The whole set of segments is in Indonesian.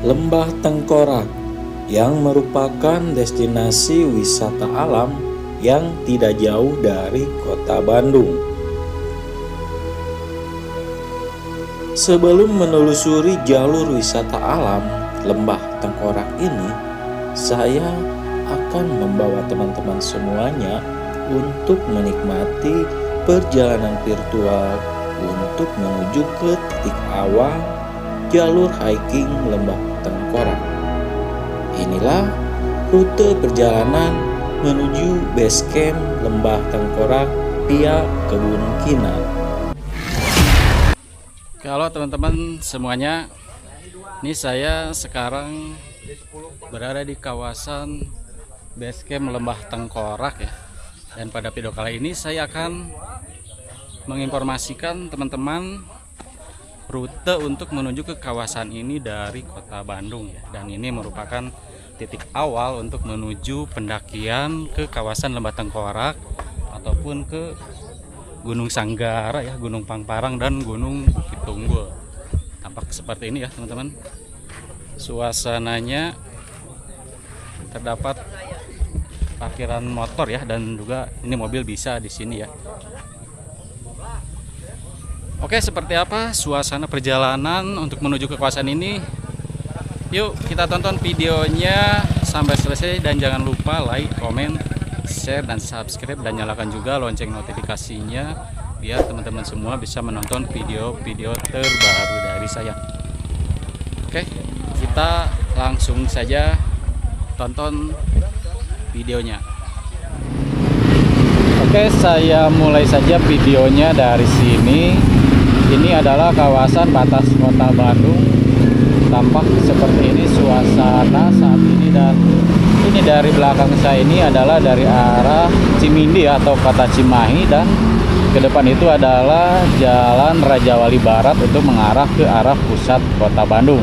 Lembah Tengkorak yang merupakan destinasi wisata alam yang tidak jauh dari kota Bandung. Sebelum menelusuri jalur wisata alam Lembah Tengkorak ini, saya akan membawa teman-teman semuanya untuk menikmati perjalanan virtual untuk menuju ke titik awal jalur hiking Lembah Tengkorak. Inilah rute perjalanan menuju base camp Lembah Tengkorak via Kebun Kinan. Halo teman-teman semuanya, ini saya sekarang berada di kawasan base camp Lembah Tengkorak ya. Dan pada video kali ini saya akan menginformasikan teman-teman rute untuk menuju ke kawasan ini dari kota Bandung ya. Dan ini merupakan titik awal untuk menuju pendakian ke kawasan Lembah Tengkorak ataupun ke Gunung Sanggara ya, Gunung Pangparang dan Gunung Bukit Tunggul. Tampak seperti ini ya teman-teman. Suasananya terdapat parkiran motor ya, dan juga ini mobil bisa di sini ya. Oke, seperti apa suasana perjalanan untuk menuju ke kawasan ini? Yuk kita tonton videonya sampai selesai, dan jangan lupa like, komen, share, dan subscribe, dan nyalakan juga lonceng notifikasinya biar teman-teman semua bisa menonton video-video terbaru dari saya. Oke, kita langsung saja tonton videonya. Oke, saya mulai saja videonya dari sini. Ini adalah kawasan batas kota Bandung. Tampak seperti ini suasana saat ini, dan ini dari belakang saya ini adalah dari arah Cimindi atau kota Cimahi, dan ke depan itu adalah Jalan Raja Wali Barat untuk mengarah ke arah pusat kota Bandung.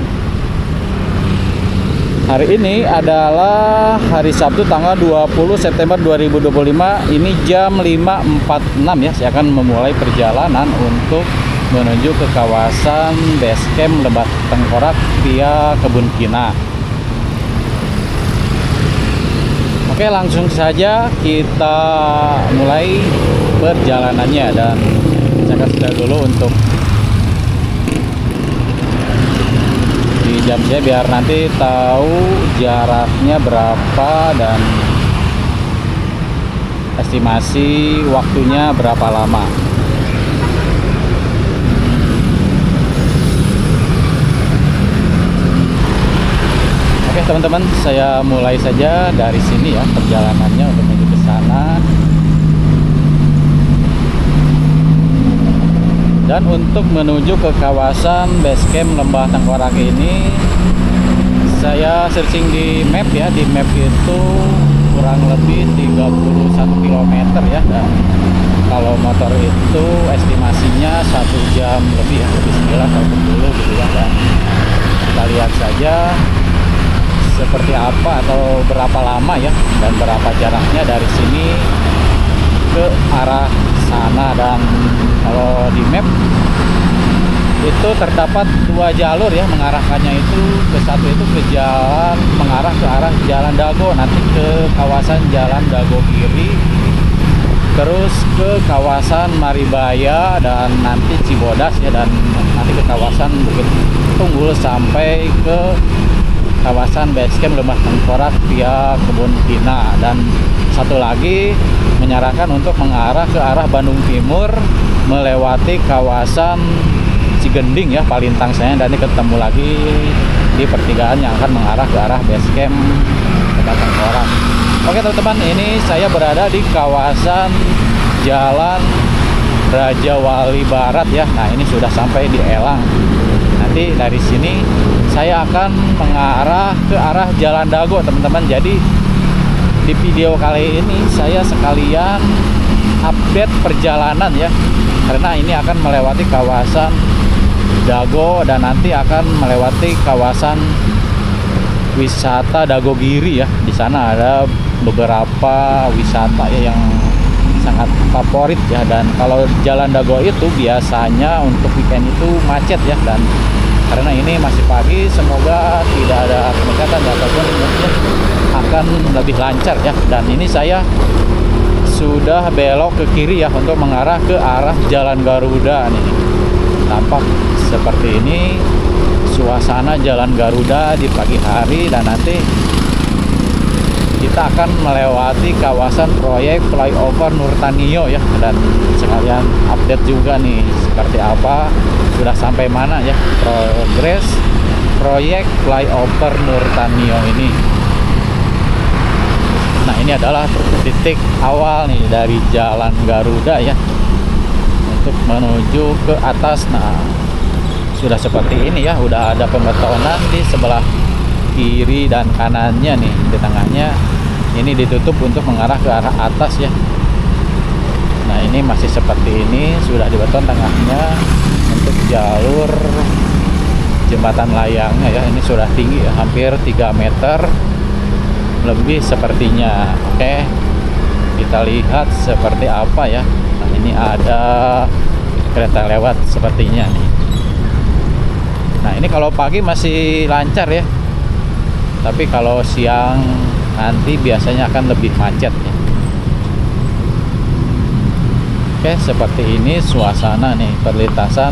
Hari ini adalah hari Sabtu tanggal 20 September 2025. Ini jam 5.46 ya. Saya akan memulai perjalanan untuk menuju ke kawasan base camp Lembah Tengkorak via Kebun Kinan. Oke, langsung saja kita mulai perjalanannya, dan saya kasih dulu untuk di jam saya biar nanti tahu jaraknya berapa dan estimasi waktunya berapa lama. Oke teman-teman, saya mulai saja dari sini ya perjalanannya untuk menuju ke sana. Dan untuk menuju ke kawasan base camp Lembah Tengkorak ini, saya searching di map ya. Di map itu kurang lebih 31 km ya. Dan kalau motor itu estimasinya 1 jam lebih ya, lebih 9 atau 10 gitu ya. Dan kita lihat saja seperti apa atau berapa lama ya, dan berapa jaraknya dari sini ke arah sana. Dan kalau di map itu terdapat 2 jalur ya, mengarahkannya itu ke satu itu ke jalan mengarah ke arah Jalan Dago, nanti ke kawasan Jalan Dago Kiri, terus ke kawasan Maribaya, dan nanti Cibodas ya, dan nanti ke kawasan Bukit Tunggul sampai ke kawasan base camp Lembah Tengkorak via Kebun Kinan. Dan satu lagi menyarankan untuk mengarah ke arah Bandung Timur melewati kawasan Cigending ya, Palintang saya, dan ini ketemu lagi di pertigaan yang akan mengarah ke arah base camp Lembah Tengkorak. Oke teman-teman, ini saya berada di kawasan Jalan Raja Wali Barat ya. Nah, ini sudah sampai di Elang. Nanti dari sini saya akan mengarah ke arah Jalan Dago teman-teman. Jadi di video kali ini saya sekalian update perjalanan ya, karena ini akan melewati kawasan Dago dan nanti akan melewati kawasan wisata Dago Giri ya. Di sana ada beberapa wisata ya yang sangat favorit ya. Dan kalau Jalan Dago itu biasanya untuk weekend itu macet ya, dan karena ini masih pagi. Semoga tidak ada peningkatan ataupun mungkin akan lebih lancar ya. Dan ini saya sudah belok ke kiri ya untuk mengarah ke arah Jalan Garuda nih. Tampak seperti ini suasana Jalan Garuda di pagi hari, dan nanti kita akan melewati kawasan proyek flyover Nurtanio ya, dan sekalian update juga nih seperti apa, sudah sampai mana ya progres proyek flyover Nurtanio ini. Nah, ini adalah titik awal nih dari Jalan Garuda ya untuk menuju ke atas. Nah, sudah seperti ini ya, udah ada pembetonan di sebelah kiri dan kanannya nih. Di tengahnya ini ditutup untuk mengarah ke arah atas ya. Nah, ini masih seperti ini, sudah dibeton tengahnya untuk jalur jembatan layangnya ya. Ini sudah tinggi ya, hampir 3 meter lebih sepertinya. Oke, kita lihat seperti apa ya. Nah, ini ada kereta lewat sepertinya nih. Nah, ini kalau pagi masih lancar ya, tapi kalau siang nanti biasanya akan lebih macet ya. Oke, seperti ini suasana nih perlintasan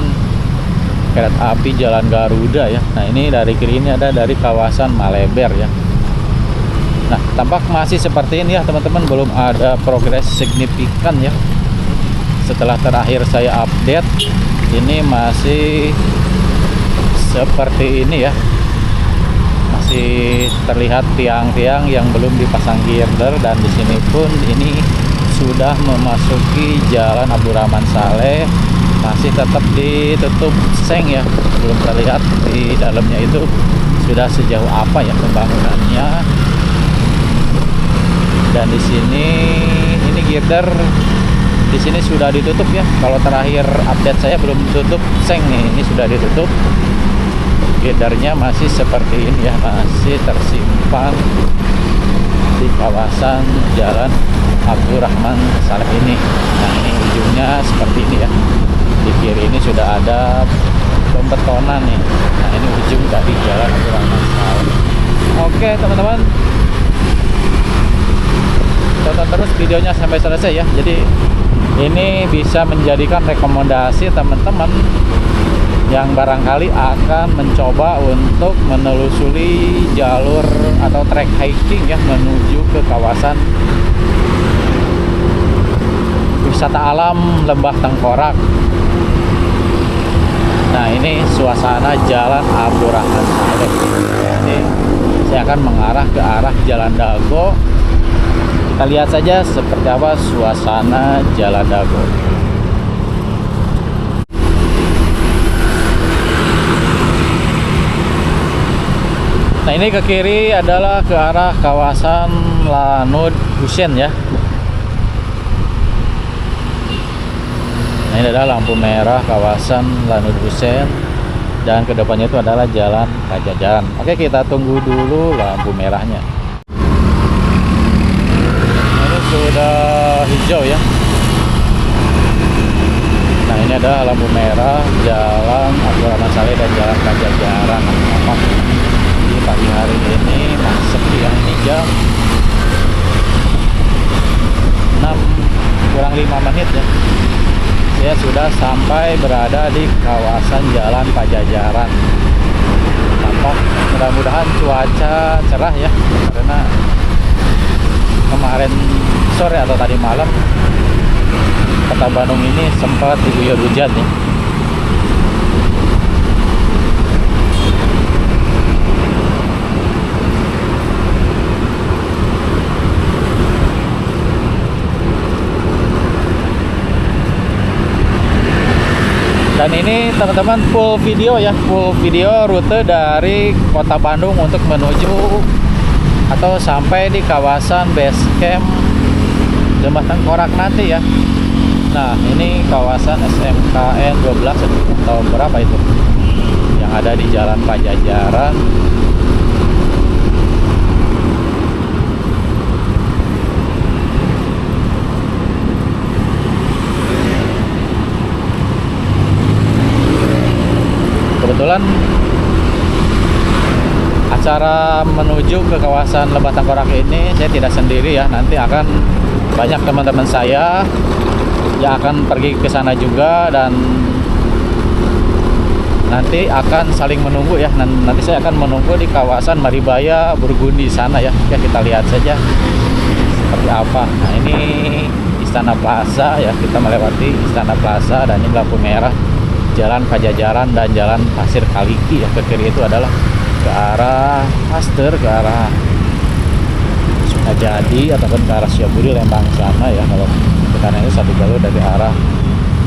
kereta api Jalan Garuda ya. Nah, ini dari kiri ini ada dari kawasan Maleber ya. Nah, tampak masih seperti ini ya teman-teman, belum ada progres signifikan ya. Setelah terakhir saya update, ini masih seperti ini ya. Masih terlihat tiang-tiang yang belum dipasang girder, dan di sini pun ini sudah memasuki Jalan Abdurrahman Saleh, masih tetap ditutup seng ya, belum terlihat di dalamnya itu sudah sejauh apa ya pembangunannya. Dan di sini ini girder di sini sudah ditutup ya. Kalau terakhir update saya belum ditutup seng nih, ini sudah ditutup. Girdernya masih seperti ini ya, masih tersimpan di kawasan Jalan Abdurrahman Saleh ini. Nah, ini ujungnya seperti ini ya. Di kiri ini sudah ada pembetonan nih. Nah, ini ujung dari Jalan Abdurrahman Saleh. Oke teman-teman, tonton terus videonya sampai selesai ya. Jadi ini bisa menjadikan rekomendasi teman-teman yang barangkali akan mencoba untuk menelusuri jalur atau trek hiking ya menuju ke kawasan wisata alam Lembah Tengkorak. Nah, ini suasana Jalan Abdurrahman Saleh. Ini saya akan mengarah ke arah Jalan Dago. Kita lihat saja seperti apa suasana Jalan Dago. Nah, ini ke kiri adalah ke arah kawasan Lanud Husein ya. Nah, ini adalah lampu merah kawasan Lanud Husein, dan kedepannya itu adalah Jalan Pajajaran. Oke, kita tunggu dulu lampu merahnya. Ini sudah hijau ya. Nah, ini adalah lampu merah Jalan Abdurrahman Saleh dan Jalan Pajajaran. Nah, di pagi hari ini masuk ya, ini jam 6:05 ya. Saya sudah sampai berada di kawasan Jalan Pajajaran. Tampak mudah-mudahan cuaca cerah ya, karena kemarin sore atau tadi malam kota Bandung ini sempat diguyur hujan nih. Dan ini teman-teman full video ya, full video rute dari kota Bandung untuk menuju atau sampai di kawasan base camp Lembah Tengkorak nanti ya. Nah, ini kawasan SMKN 12 atau berapa itu yang ada di Jalan Pajajaran. Kebetulan cara menuju ke kawasan Lembah Tengkorak ini saya tidak sendiri ya, nanti akan banyak teman-teman saya yang akan pergi ke sana juga, dan nanti akan saling menunggu ya. Nanti saya akan menunggu di kawasan Maribaya Burgundi sana ya. Ya, kita lihat saja seperti apa. Nah, ini Istana Plaza ya, kita melewati Istana Plaza, dan ini lampu merah Jalan Pajajaran dan Jalan Pasir Kaliki ya. Ke kiri itu adalah ke arah Pasteur, ke arah Sukajadi ataupun ke arah Setiabudi Lembang sana ya. Kalau ke kanan itu satu jalur dari arah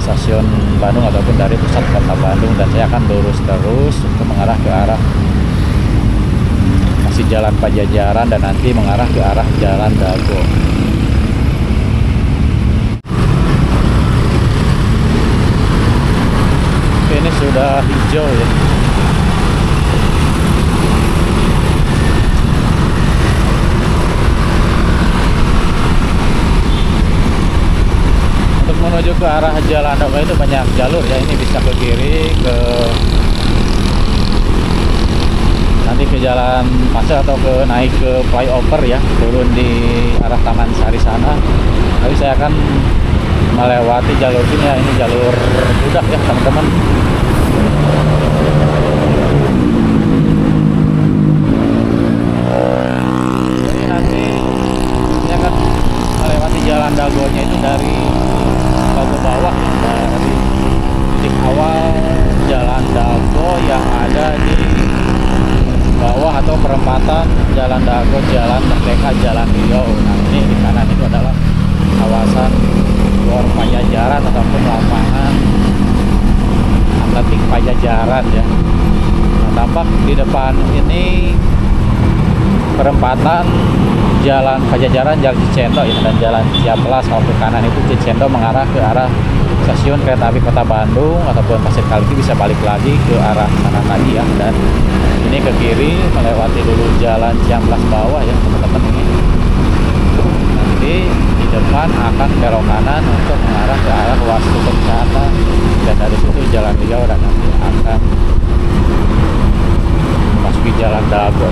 stasiun Bandung ataupun dari pusat kota Bandung, dan saya akan lurus terus untuk mengarah ke arah masih Jalan Pajajaran dan nanti mengarah ke arah Jalan Dago. Ini sudah hijau ya. Untuk menuju ke arah Jalan Dago itu banyak jalur ya. Ini bisa ke kiri, ke nanti ke Jalan Pasir atau ke naik ke flyover ya, turun di arah Taman Sari sana. Tapi saya akan melewati jalur ini ya. Ini jalur budak ya teman-teman. Jadi nanti saya akan melewati Jalan Dagonya itu dari bawah, dari titik awal Jalan Dago yang ada di bawah atau perempatan Jalan Dago, Jalan Merdeka, Jalan Riau. Nah, ini di kanan itu adalah kawasan Gor Pajajaran ataupun lapangan atletik Pajajaran ya. Nah, tampak di depan ini perempatan Jalan Pajajaran, Jalan Cicendo ya, dan Jalan Ciamplas. Kalau ke kanan itu Cicendo mengarah ke arah stasiun kereta api Kota Bandung ataupun Pasir Kaliki, bisa balik lagi ke arah mana tadi ya. Dan ini ke kiri melewati dulu Jalan Ciamplas bawah ya teman-teman. Ini nanti di depan akan belok kanan untuk mengarah ke arah Wastu Kencana, dan dari situ Jalan Riau, dan nanti akan memasuki Jalan Dago.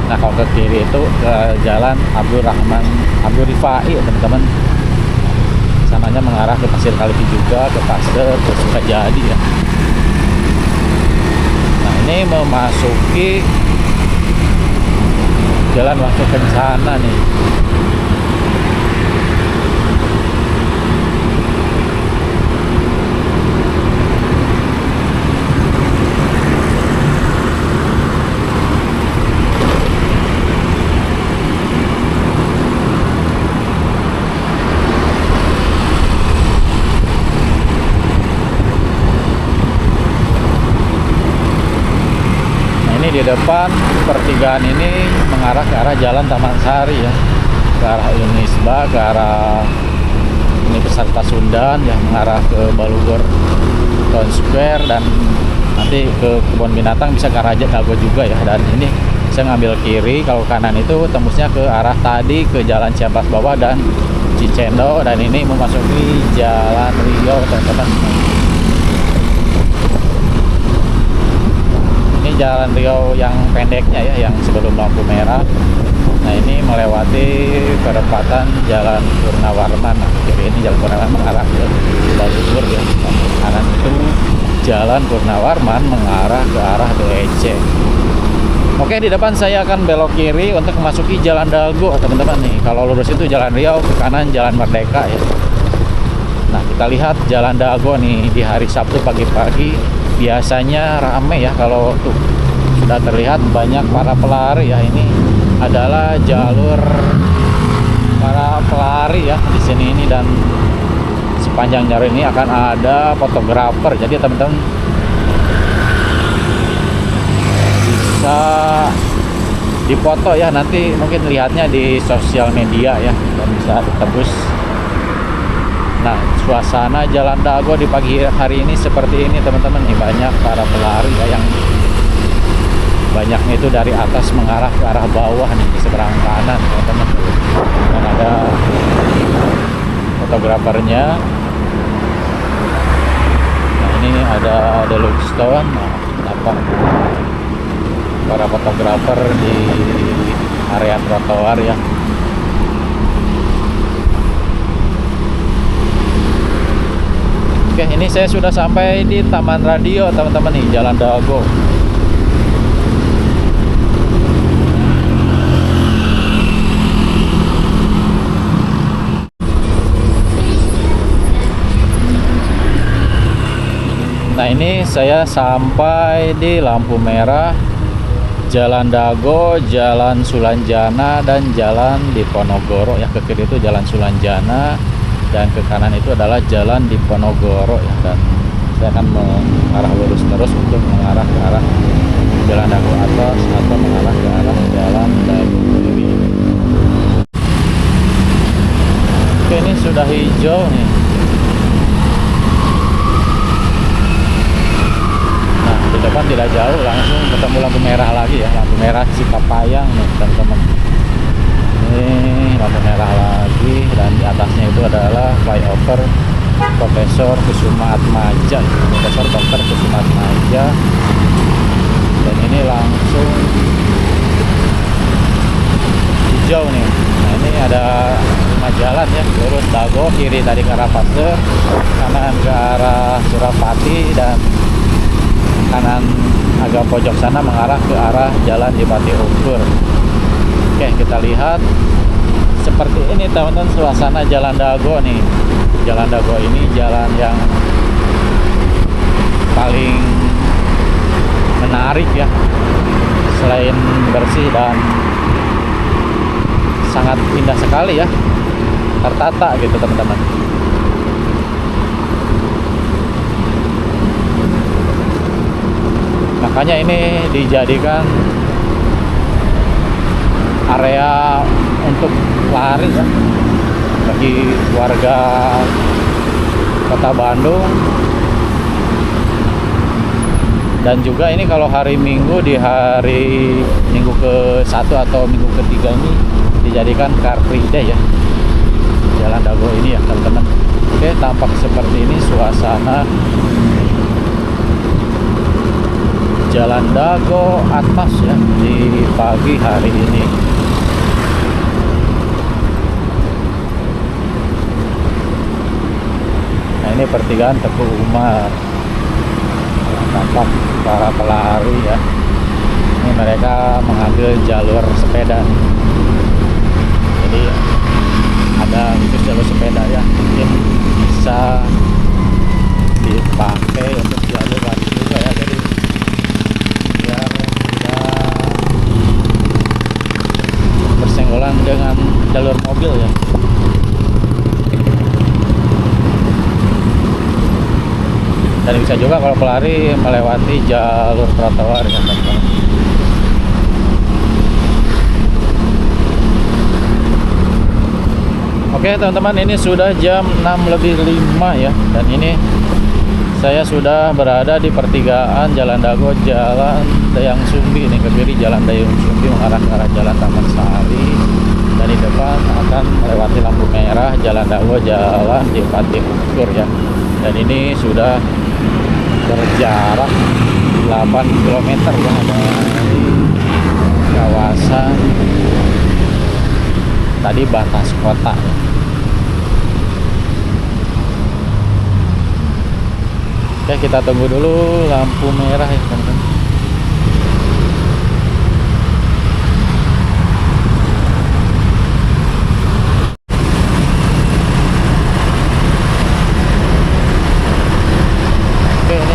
Nah, kalau ke kiri itu ke Jalan Abdul Rifai ya teman-teman. Sananya mengarah ke Pasir Kaliki juga, ke Pasteur, ke Sukajadi ya. Nah, ini memasuki Jalan Wastu Kencana nih. Di depan pertigaan ini mengarah ke arah Jalan Taman Sari ya, ke arah Unisba, ke arah Universitas Pasundan yang mengarah ke Balugor Town Square, dan nanti ke kebun binatang bisa ke arah Dago juga ya. Dan ini saya ngambil kiri, kalau kanan itu tembusnya ke arah tadi ke Jalan Ciamplas bawah dan Cicendo, dan ini memasuki Jalan Riau teman-teman. Ini Jalan Riau yang pendeknya ya, yang sebelum lampu merah. Nah, ini melewati perempatan Jalan Purnawarman. Nah, kiri ini Jalan Purnawarman mengarah ke Balubur ya. Kanan itu Jalan Purnawarman mengarah ke arah DEC. Oke, di depan saya akan belok kiri untuk memasuki Jalan Dago teman-teman nih. Kalau lurus itu Jalan Riau, ke kanan Jalan Merdeka ya. Nah, kita lihat Jalan Dago nih di hari Sabtu pagi-pagi. Biasanya rame ya, kalau tuh sudah terlihat banyak para pelari ya. Ini adalah jalur para pelari ya di sini ini, dan sepanjang jalur ini akan ada fotografer. Jadi teman-teman bisa dipoto ya, nanti mungkin lihatnya di sosial media ya, dan bisa ditebus. Nah, suasana Jalan Dago di pagi hari ini seperti ini teman-teman. Nih banyak para pelari ya, yang banyaknya itu dari atas mengarah ke arah bawah nih, di seberang kanan teman-teman. Dan ada fotografernya. Nah, ini ini ada Deluxe Stone. Nah, nampak para fotografer di area trotoar ya. Oke, ini saya sudah sampai di Taman Radio teman-teman nih, Jalan Dago. Nah, ini saya sampai di lampu merah Jalan Dago, Jalan Sulanjana, dan Jalan Diponegoro ya. Ke kiri itu Jalan Sulanjana dan ke kanan itu adalah Jalan Diponegoro ya. Dan saya akan mengarah lurus terus untuk mengarah ke arah Jalan Dago atas atau mengarah ke arah Jalan Dago kiri. Oke, ini sudah hijau nih. Di depan tidak jauh, langsung ketemu lampu merah lagi ya, lampu merah Cikapayang nih teman-teman. Ini lampu merah lagi, dan di atasnya itu adalah flyover Profesor Kusuma Atmaja, Profesor Dr. Kusuma Atmaja. Dan ini langsung hijau nih. Nah, ini ada 5 jalan ya, lurus Dago, kiri tadi ke arah Pasteur, kanan ke arah Surapati, dan kanan agak pojok sana mengarah ke arah Jalan Dipati Ungkur. Oke, kita lihat seperti ini teman-teman suasana Jalan Dago nih. Jalan Dago ini jalan yang paling menarik ya, selain bersih dan sangat indah sekali ya, tertata gitu teman-teman. Makanya ini dijadikan area untuk lari ya bagi warga Kota Bandung. Dan juga ini kalau hari Minggu, di hari Minggu ke-1 atau Minggu ke-3 ini dijadikan Car Free Day ya, Jalan Dago ini ya teman-teman. Oke, tampak seperti ini suasana Jalan Dago atas ya di pagi hari ini. Nah, ini pertigaan Teguh Umar. Tampak para pelari ya. Ini mereka mengambil jalur sepeda. Jadi ada khusus jalur sepeda ya, mungkin bisa dipakai untuk jalur lari juga ya. Jadi biar tidak bersenggolan dengan jalur mobil ya. Dan bisa juga kalau pelari melewati jalur trotoar ya teman-teman. Oke teman-teman, ini sudah jam 6:05 ya. Dan ini saya sudah berada di pertigaan Jalan Dago, Jalan Dayang Sumbi ini. Ke kiri Jalan Dayang Sumbi mengarah ke arah Jalan Taman Sari. Dan di depan akan melewati lampu merah Jalan Dago, Jalan Dipati Ungkur ya. Dan ini sudah berjarak 8 km ya dari kawasan tadi batas kota ya. Oke, kita tunggu dulu lampu merah ya teman-teman.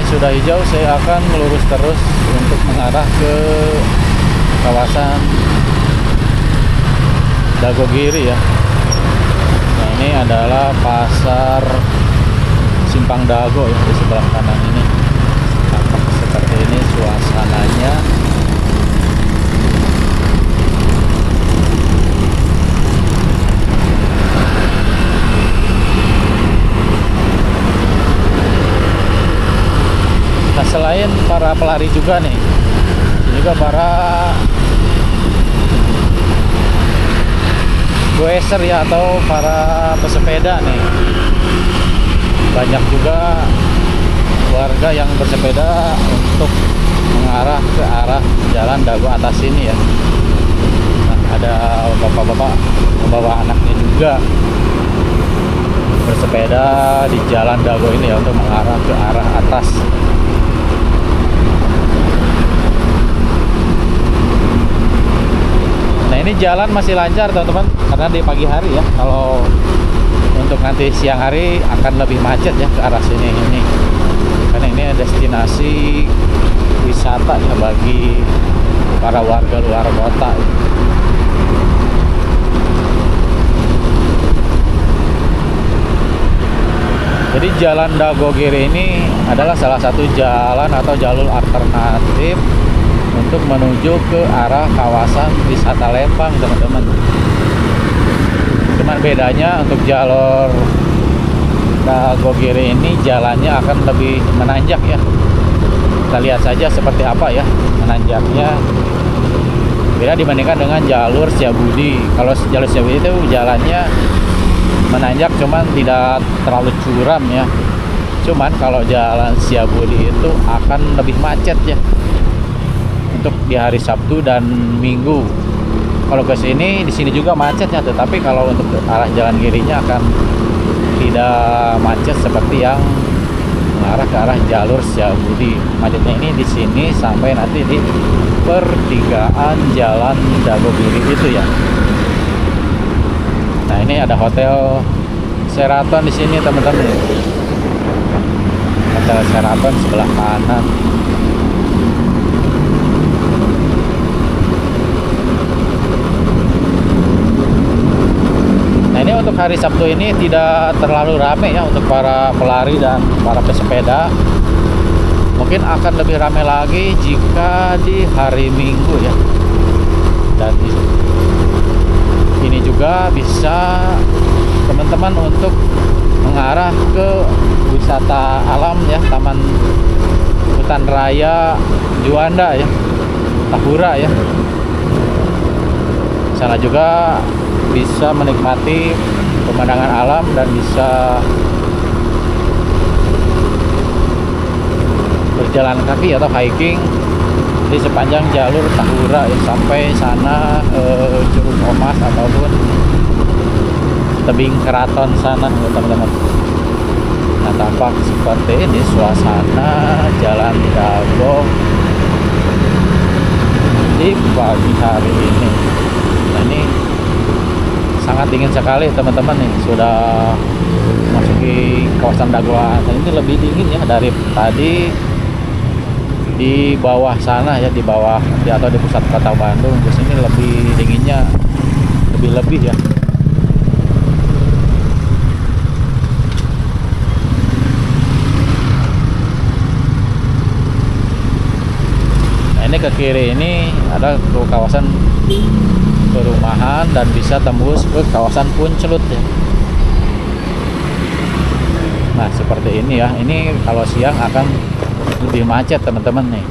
Sudah hijau, saya akan melurus terus untuk mengarah ke kawasan Dagogiri ya. Nah, ini adalah pasar Simpang Dago ya, di sebelah kanan ini. Tampak seperti ini suasananya. Nah, selain para pelari juga nih, juga para goeser ya, atau para pesepeda nih. Banyak juga warga yang bersepeda untuk mengarah ke arah jalan Dago atas ini ya. Nah, ada bapak-bapak membawa anaknya juga bersepeda di jalan Dago ini ya untuk mengarah ke arah atas. Nah, ini jalan masih lancar teman-teman karena di pagi hari ya. Kalau untuk nanti siang hari akan lebih macet ya ke arah sini ini. Karena ini destinasi wisata ya bagi para warga luar kota. Jadi jalan Dagogiri ini adalah salah satu jalan atau jalur alternatif untuk menuju ke arah kawasan wisata Lembang teman-teman. Cuman bedanya untuk jalur Dagogiri ini jalannya akan lebih menanjak ya. Kita lihat saja seperti apa ya menanjaknya. Beda dibandingkan dengan jalur Setiabudi. Kalau jalur Setiabudi itu jalannya menanjak cuman tidak terlalu curam ya. Cuman kalau jalan Setiabudi itu akan lebih macet ya untuk di hari Sabtu dan Minggu. Kalau ke sini di sini juga macetnya, tetapi kalau untuk arah jalan kirinya akan tidak macet seperti yang mengarah ke arah jalur Setiabudi. Macetnya ini di sini sampai nanti di pertigaan jalan Dagogiri itu ya. Nah, ini ada hotel Sheraton di sini teman-teman. Hotel Sheraton sebelah kanan. Nah, ini untuk hari Sabtu ini tidak terlalu ramai ya untuk para pelari dan para pesepeda. Mungkin akan lebih ramai lagi jika di hari Minggu ya. Dan ini juga bisa teman-teman untuk mengarah ke wisata alam ya, Taman Hutan Raya Juanda ya, Tahura ya. Sana juga bisa menikmati pemandangan alam dan bisa berjalan kaki atau hiking di sepanjang jalur Tahura ya, sampai sana Curug Omas ataupun tebing keraton sana ya teman-teman. Nah, tampak seperti ini suasana jalan Dago di pagi hari ini. Nah, ini sangat dingin sekali teman-teman nih, sudah masuki kawasan Dago. Ini lebih dingin ya dari tadi di bawah sana ya, di bawah atau di pusat kota Bandung. Di sini lebih dinginnya lebih ya. Nah, ini ke kiri ini ada ke kawasan perumahan dan bisa tembus ke kawasan Puncelut ya. Nah, seperti ini ya. Ini kalau siang akan lebih macet teman-teman nih.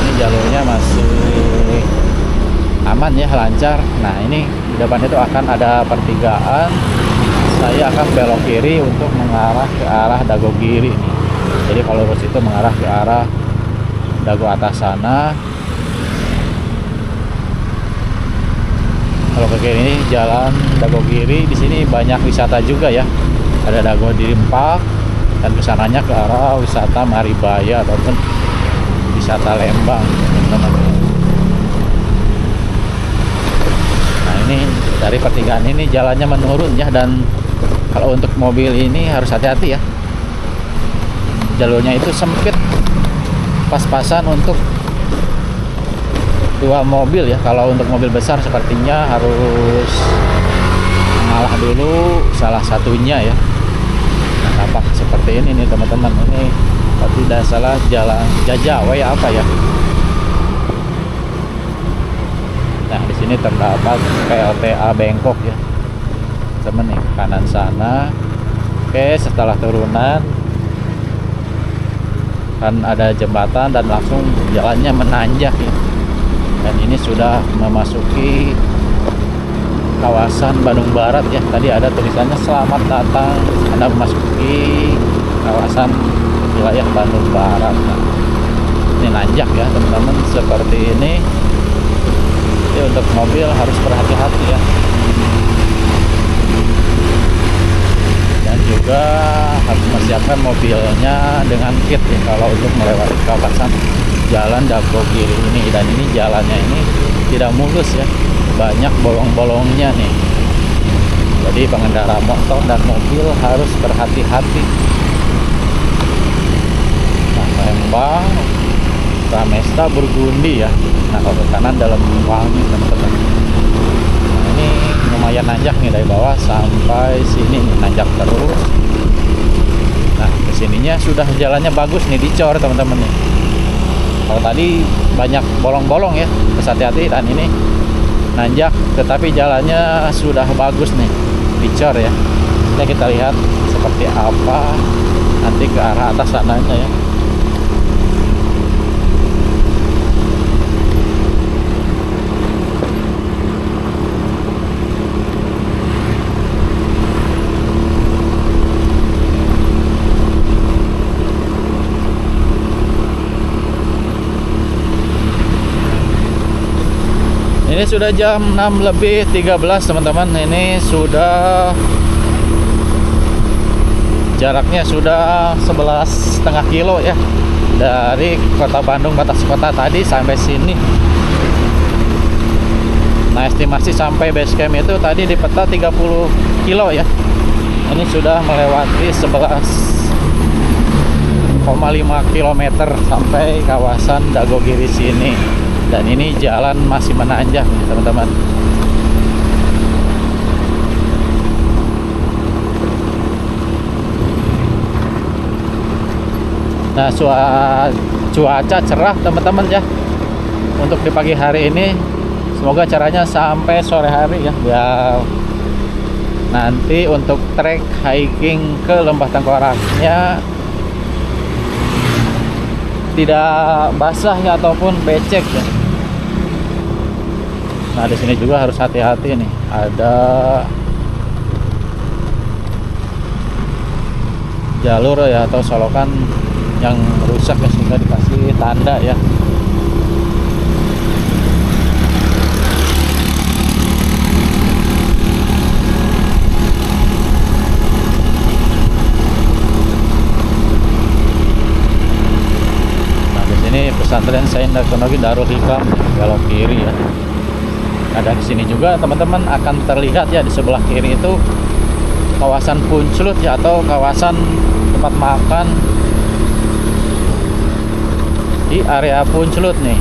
Ini jalurnya masih aman ya, lancar. Nah, ini di depan itu akan ada pertigaan. Saya akan belok kiri untuk mengarah ke arah Dagogiri nih. Jadi kalau lurus itu mengarah ke arah Dago atas sana. Kalau ke kiri ini jalan Dagogiri. Di sini banyak wisata juga ya. Ada Dagogiri Park dan kesananya ke arah wisata Maribaya ataupun wisata Lembang teman-teman. Nah, ini dari pertigaan ini jalannya menurun ya, dan kalau untuk mobil ini harus hati-hati ya. Jalurnya itu sempit, pas-pasan untuk dua mobil ya. Kalau untuk mobil besar sepertinya harus mengalah dulu salah satunya ya. Nah, tampak seperti ini nih teman-teman. Ini kalau tidak salah jalan Jajaway apa ya. Nah, di sini terdapat PLTA Bengkok ya teman nih, kanan sana. Oke, setelah turunan kan ada jembatan dan langsung jalannya menanjak ya. Dan ini sudah memasuki kawasan Bandung Barat ya. Tadi ada tulisannya selamat datang Anda memasuki kawasan wilayah Bandung Barat. Nah, ini nanjak ya teman-teman, seperti ini. Jadi untuk mobil harus berhati-hati ya. Dan juga harus mempersiapkan mobilnya dengan kit ya kalau untuk melewati kawasan jalan Dagogiri ini. Dan ini jalannya ini tidak mulus ya, banyak bolong-bolongnya nih. Jadi pengendara motor dan mobil harus berhati-hati. Nah, Lembang, Pramesta, Burgundi ya. Nah, kalau ke kanan dalam Wangi teman-teman. Nah, ini lumayan nanjak nih dari bawah sampai sini nih, nanjak terus. Nah, kesininya sudah jalannya bagus nih, dicor teman-teman nih. Kalau tadi banyak bolong-bolong ya, harus hati-hati. Dan ini nanjak tetapi jalannya sudah bagus nih, dicor ya. Nah, kita lihat seperti apa nanti ke arah atas sananya ya. Ini sudah jam 6:13 teman-teman. Ini sudah jaraknya sudah 11,5 kilo ya, dari kota Bandung batas kota tadi sampai sini. Nah, estimasi sampai base camp itu tadi di peta 30 kilo ya. Ini sudah melewati 11,5 km sampai kawasan Dagogiri sini. Dan ini jalan masih menanjak nih teman-teman. Nah, cuaca cerah teman-teman ya untuk di pagi hari ini. Semoga caranya sampai sore hari ya, biar nanti untuk trek hiking ke Lembah Tengkoraknya tidak basah ya ataupun becek ya. Nah, di sini juga harus hati-hati nih. Ada jalur ya atau solokan yang rusak ya, sehingga dikasih tanda ya. Nah, di sini pesantren Saint Teknologi Darul Hikam, belok kiri ya. Ada di sini juga teman-teman akan terlihat ya, di sebelah kiri itu kawasan Punclut ya, atau kawasan tempat makan di area Punclut nih.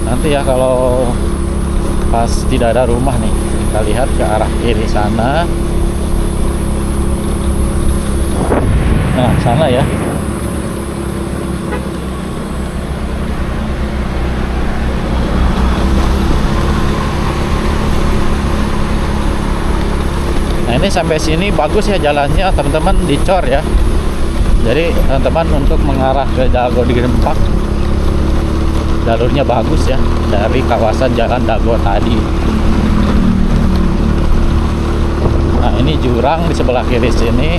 Nanti ya kalau pas tidak ada rumah nih, kita lihat ke arah kiri sana. Nah, sana ya. Nah, ini sampai sini bagus ya jalannya teman-teman, dicor ya. Jadi teman-teman untuk mengarah ke Dagogiri Rempak, jalurnya bagus ya dari kawasan jalan Dago tadi. Nah, ini jurang di sebelah kiri sini.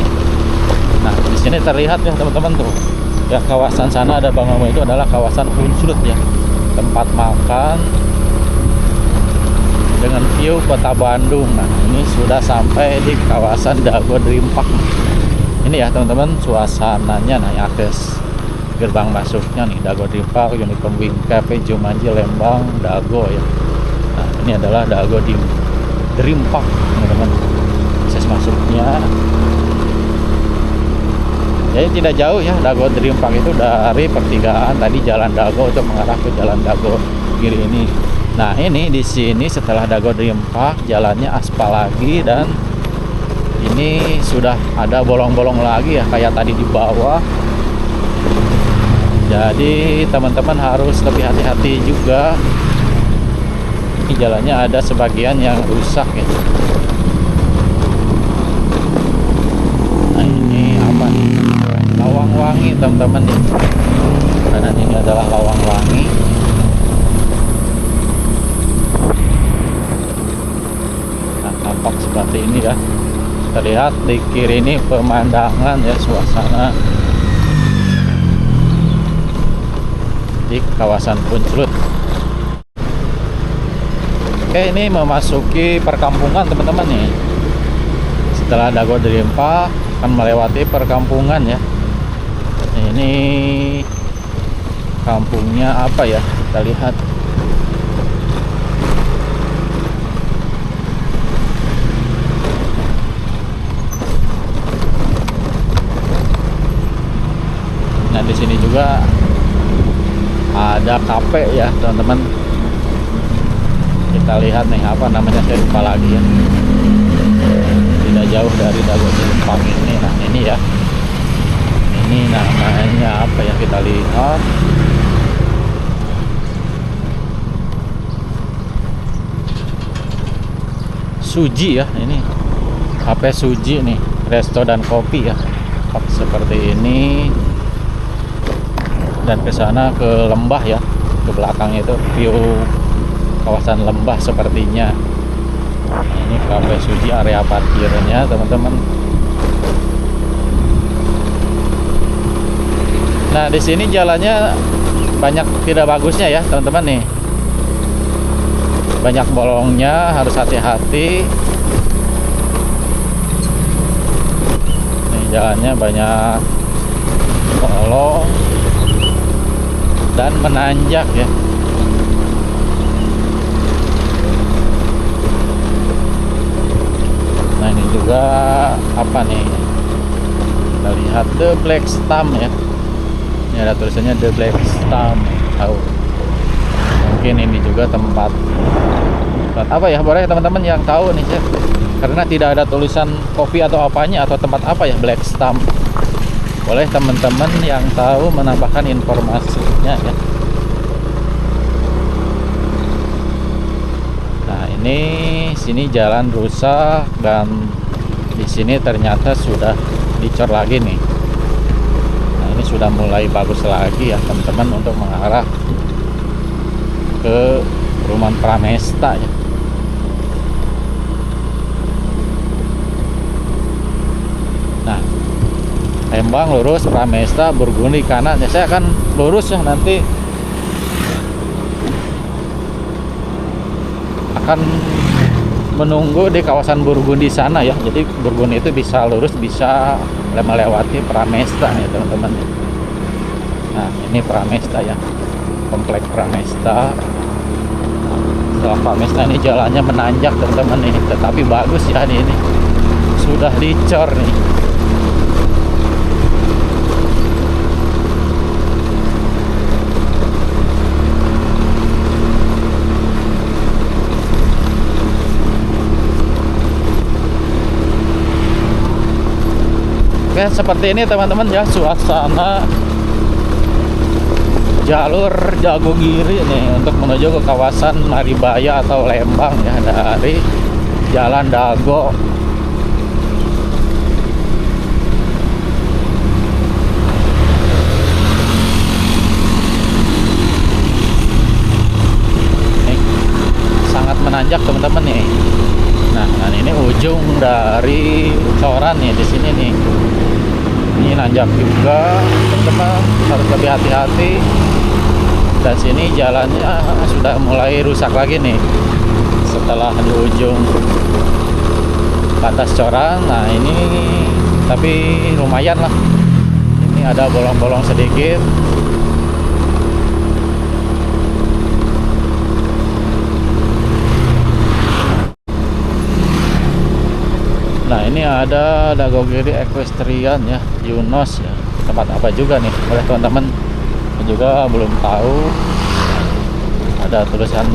Nah, di sini terlihat ya teman-teman tuh. Ya, kawasan sana ada bangunan itu adalah kawasan Punclut ya, tempat makan dengan view kota Bandung. Nah, ini sudah sampai di kawasan Dagogiri Rempak. Ini ya teman-teman suasananya. Nah, akses gerbang masuknya nih, Dagogiri Rempak, Unicorn Wing Cafe, Jumanji, Lembang, Dago ya. Nah, ini adalah Dagogiri Rempak teman-teman, akses masuknya. Jadi tidak jauh ya Dagogiri Rempak itu dari pertigaan tadi jalan Dago untuk mengarah ke jalan Dagogiri ini. Nah, ini di sini setelah Dagogiri Rempak jalannya aspal lagi, dan ini sudah ada bolong-bolong lagi ya kayak tadi di bawah. Jadi teman-teman harus lebih hati-hati juga. Ini jalannya ada sebagian yang rusak ya. Nah, ini apa nih? Lawang Wangi teman-teman nih. Karena ini adalah Lawang Wangi. tampak seperti ini ya. Terlihat di kiri ini pemandangan ya, suasana di kawasan Puncelut. Oke, ini memasuki perkampungan teman-teman nih. Setelah Dago Drimpa akan melewati perkampungan ya. Ini kampungnya apa ya? Kita lihat. Nah, di sini juga ada kafe ya, teman-teman. Kita lihat nih, apa namanya, saya lupa lagi ya. Tidak jauh dari Dago Drimpa ini. Nah, ini ya. Ini namanya apa ya, kita lihat. Suji ya, ini Cafe Suji nih, resto dan kopi ya. Seperti ini. Dan ke sana ke lembah ya, ke belakang itu view kawasan lembah sepertinya. Ini Cafe Suji, area parkirnya teman-teman. Nah, di sini jalannya banyak tidak bagusnya ya teman-teman nih. Banyak bolongnya, harus hati-hati. Nih, jalannya banyak bolong dan menanjak ya. Nah, ini juga apa nih, kita lihat The Black Stump ya. Ini ada tulisannya The Black Stump. Tahu, mungkin ini juga tempat apa ya, boleh teman-teman yang tahu nih ya, karena tidak ada tulisan kopi atau apanya atau tempat apa ya Black Stump. Boleh teman-teman yang tahu menambahkan informasinya ya. Nah, ini sini jalan rusak dan di sini ternyata sudah dicor lagi nih. Nah, ini sudah mulai bagus lagi ya teman-teman untuk mengarah ke Perumahan Pramesta ya. Nah, Lembang lurus, Pramesta, Burgundi kanan ya. Saya akan lurus ya, nanti akan menunggu di kawasan Burgundi sana ya. Jadi Burgundi itu bisa lurus, bisa melewati Pramesta nih teman-teman. Nah, ini Pramesta ya, komplek Pramesta. Setelah Pramesta ini jalannya menanjak teman-teman nih, tetapi bagus ya ini sudah dicor nih. Oke, seperti ini teman-teman ya suasana jalur Jagogiri nih untuk menuju ke kawasan Maribaya atau Lembang ya, dari Jalan Dago. Ini sangat menanjak teman-teman nih. Nah, ini ujung dari coran nih di sini nih. Ini nanjak juga teman-teman, harus lebih hati-hati. Dan sini jalannya sudah mulai rusak lagi nih setelah di ujung batas coran. Nah, ini tapi lumayan lah, ini ada bolong-bolong sedikit. Nah, ini ada Dagogiri Equestrian ya, Yunos ya. Tempat apa juga nih, oleh teman-teman juga belum tahu. Ada tulisan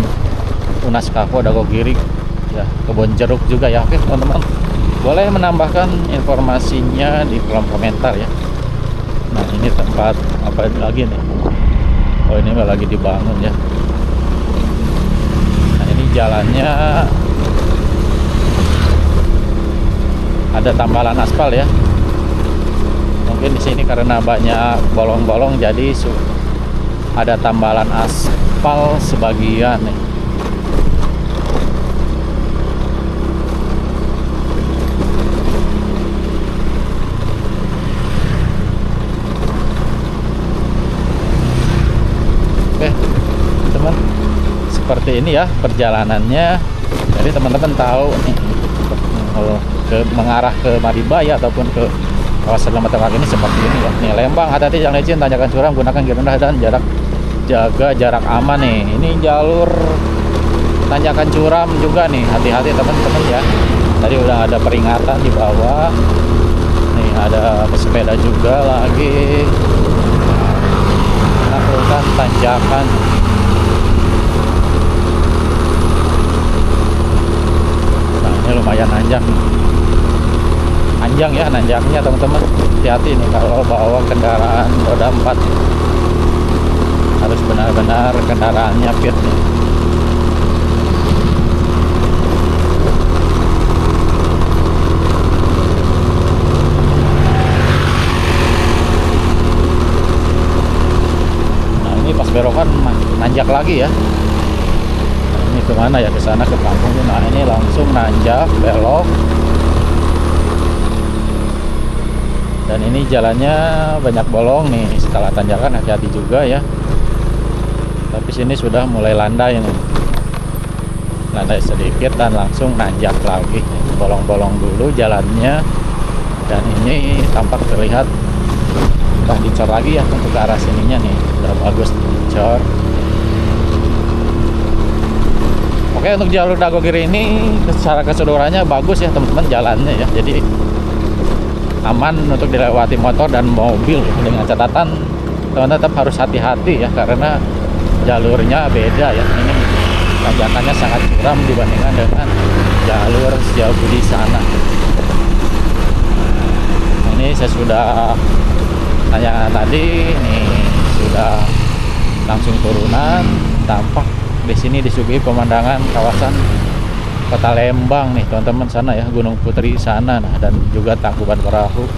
Unas Kafo Dagogiri ya, kebun jeruk juga ya. Oke teman-teman, boleh menambahkan informasinya di kolom komentar ya. Nah, ini tempat apa lagi nih? Oh, ini lagi dibangun ya. Nah, ini jalannya ada tambalan aspal ya. Mungkin di sini karena banyak bolong-bolong jadi ada tambalan aspal sebagian nih. ini ya perjalanannya. Jadi teman-teman tahu nih mengarah ke Maribaya ataupun ke kawasan Lembah Tengkorak ini seperti ini ya. Nih Lembang, hati-hati jangan licin, tanjakan curam, gunakan gear rendah dan jaga jarak aman nih. Ini jalur tanjakan curam juga nih, hati-hati teman-teman ya. Tadi udah ada peringatan di bawah. Nih ada pesepeda juga lagi. Menaklukkan tanjakan. Nah ini lumayan nanjak nih. Panjang ya nanjaknya teman-teman. Hati-hati nih kalau bawa kendaraan roda 4. Harus benar-benar kendaraannya fit nih. Nah ini pas belokan nanjak lagi ya. Nah, ini kemana ya, ke sana ke kampung. Nah ini langsung nanjak belok. Dan ini jalannya banyak bolong nih, setelah tanjakan hati-hati juga ya. Tapi sini sudah mulai landai nih. Landai sedikit dan langsung nanjak lagi. Bolong-bolong dulu jalannya. Dan ini tampak terlihat udah dicor lagi ya untuk ke arah sininya nih. Udah bagus dicor. Oke, untuk jalur Dagogiri ini secara keseluruhannya bagus ya teman-teman jalannya ya. Jadi aman untuk dilewati motor dan mobil, dengan catatan teman-teman tetap harus hati-hati ya karena jalurnya beda ya. Ini tanjakannya sangat curam dibandingkan dengan jalur Setiabudi sana. Nah, ini saya sudah tanjakan tadi, ini sudah langsung turunan. Tampak di sini disuguhi pemandangan kawasan Kota Lembang nih teman-teman sana ya, Gunung Putri sana, nah, dan juga Tangkuban Perahu.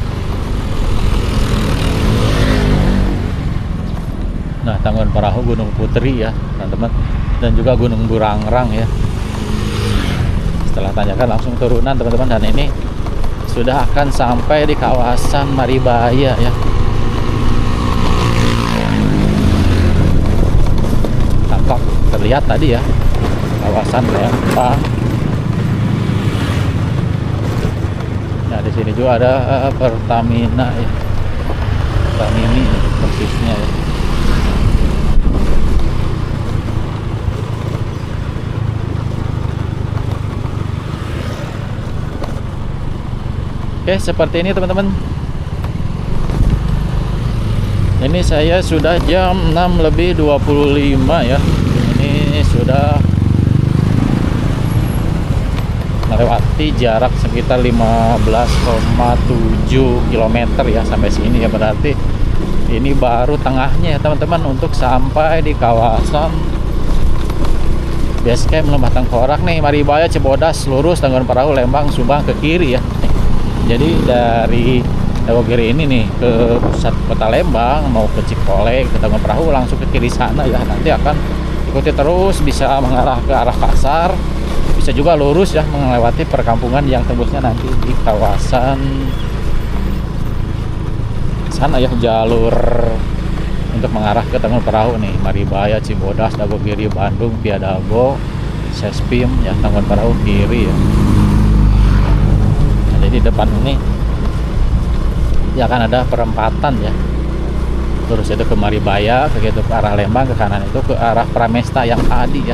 Nah Tangkuban Perahu, Gunung Putri ya teman-teman, dan juga Gunung Burangrang ya. Setelah tanjakan langsung turunan teman-teman, dan ini sudah akan sampai di kawasan Maribaya ya. Tampak terlihat tadi ya kawasan Lembang. Nah di sini juga ada Pertamina ya, Pertamini persisnya ya. Oke, seperti ini teman-teman. Ini saya sudah jam 6:25 ya. Ini sudah melewati jarak sekitar 15,7 km ya sampai sini ya. Berarti ini baru tengahnya ya teman-teman untuk sampai di kawasan base camp Lembah Tengkorak nih, Maribaya, Cibodas, lurus Tangkuban Perahu, Lembang, Subang ke kiri ya. Jadi dari Dagogiri ini nih ke pusat kota Lembang mau ke Cikole, ke Tangkuban Perahu langsung ke kiri sana ya. Nanti akan ikuti terus, bisa mengarah ke arah pasar, bisa juga lurus ya melewati perkampungan yang tembusnya nanti di kawasan sana ya, jalur untuk mengarah ke Tangkuban Perahu nih, Maribaya, Cibodas, Dagogiri, Bandung, Piadago, Sespim ya, Tangkuban Perahu kiri ya. Nah, jadi depan ini ya akan ada perempatan ya, terus itu ke Maribaya, ke arah Lembang, ke kanan itu ke arah Pramesta yang tadi ya,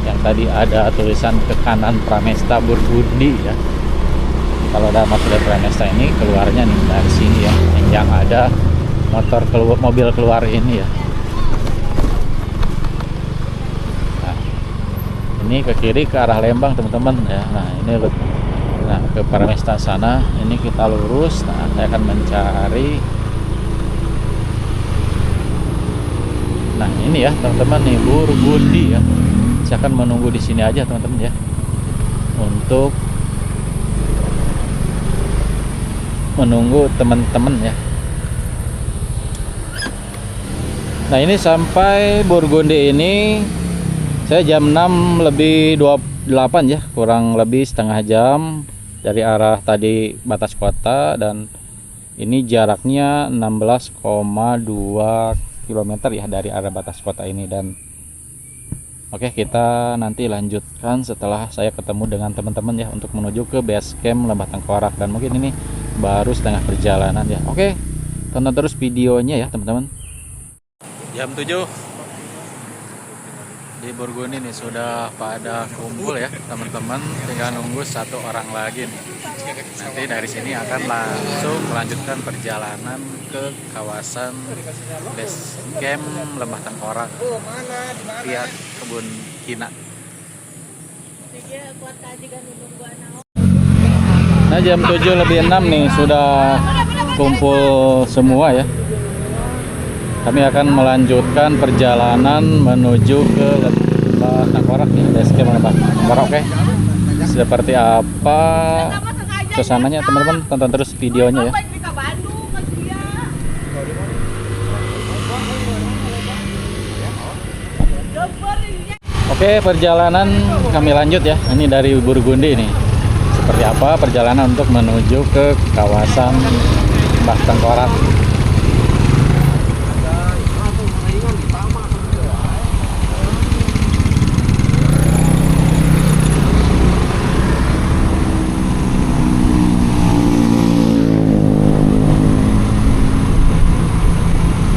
yang tadi ada tulisan ke kanan Pramesta Burgundi ya. Kalau ada maksud dari Pramesta ini keluarnya nih dari sini ya, yang ada mobil keluar ini ya. Nah, ini ke kiri ke arah Lembang teman-teman ya. Nah ini nah ke Pramesta sana ini kita lurus. Nah saya akan mencari, nah ini ya teman-teman nih, Burgundi ya. Saya akan menunggu di sini aja teman-teman ya, untuk menunggu teman-teman ya. Nah ini sampai Burgundi ini saya jam 6:28 ya, kurang lebih setengah jam dari arah tadi batas kota, dan ini jaraknya 16,2 km ya dari arah batas kota ini. Dan Oke, kita nanti lanjutkan setelah saya ketemu dengan teman-teman ya, untuk menuju ke base camp Lembah Tengkorak. Dan mungkin ini baru setengah perjalanan ya. Oke, tonton terus videonya ya teman-teman. Jam 7 di Burgundi nih sudah pada kumpul ya teman-teman, tinggal nunggu satu orang lagi nih. Nanti dari sini akan langsung melanjutkan perjalanan ke kawasan base camp Lembah Tengkorak via kebun Kina. Nah, jam 7:06 nih sudah kumpul semua ya. Kami akan melanjutkan perjalanan menuju ke Lembah Tengkorak ya, base camp Lembah Tengkorak. Oke, seperti apa suasananya teman-teman, tonton terus videonya ya. Oke, perjalanan kami lanjut ya. Ini dari Burgundi nih. Seperti apa perjalanan untuk menuju ke kawasan Lembah Tengkorak.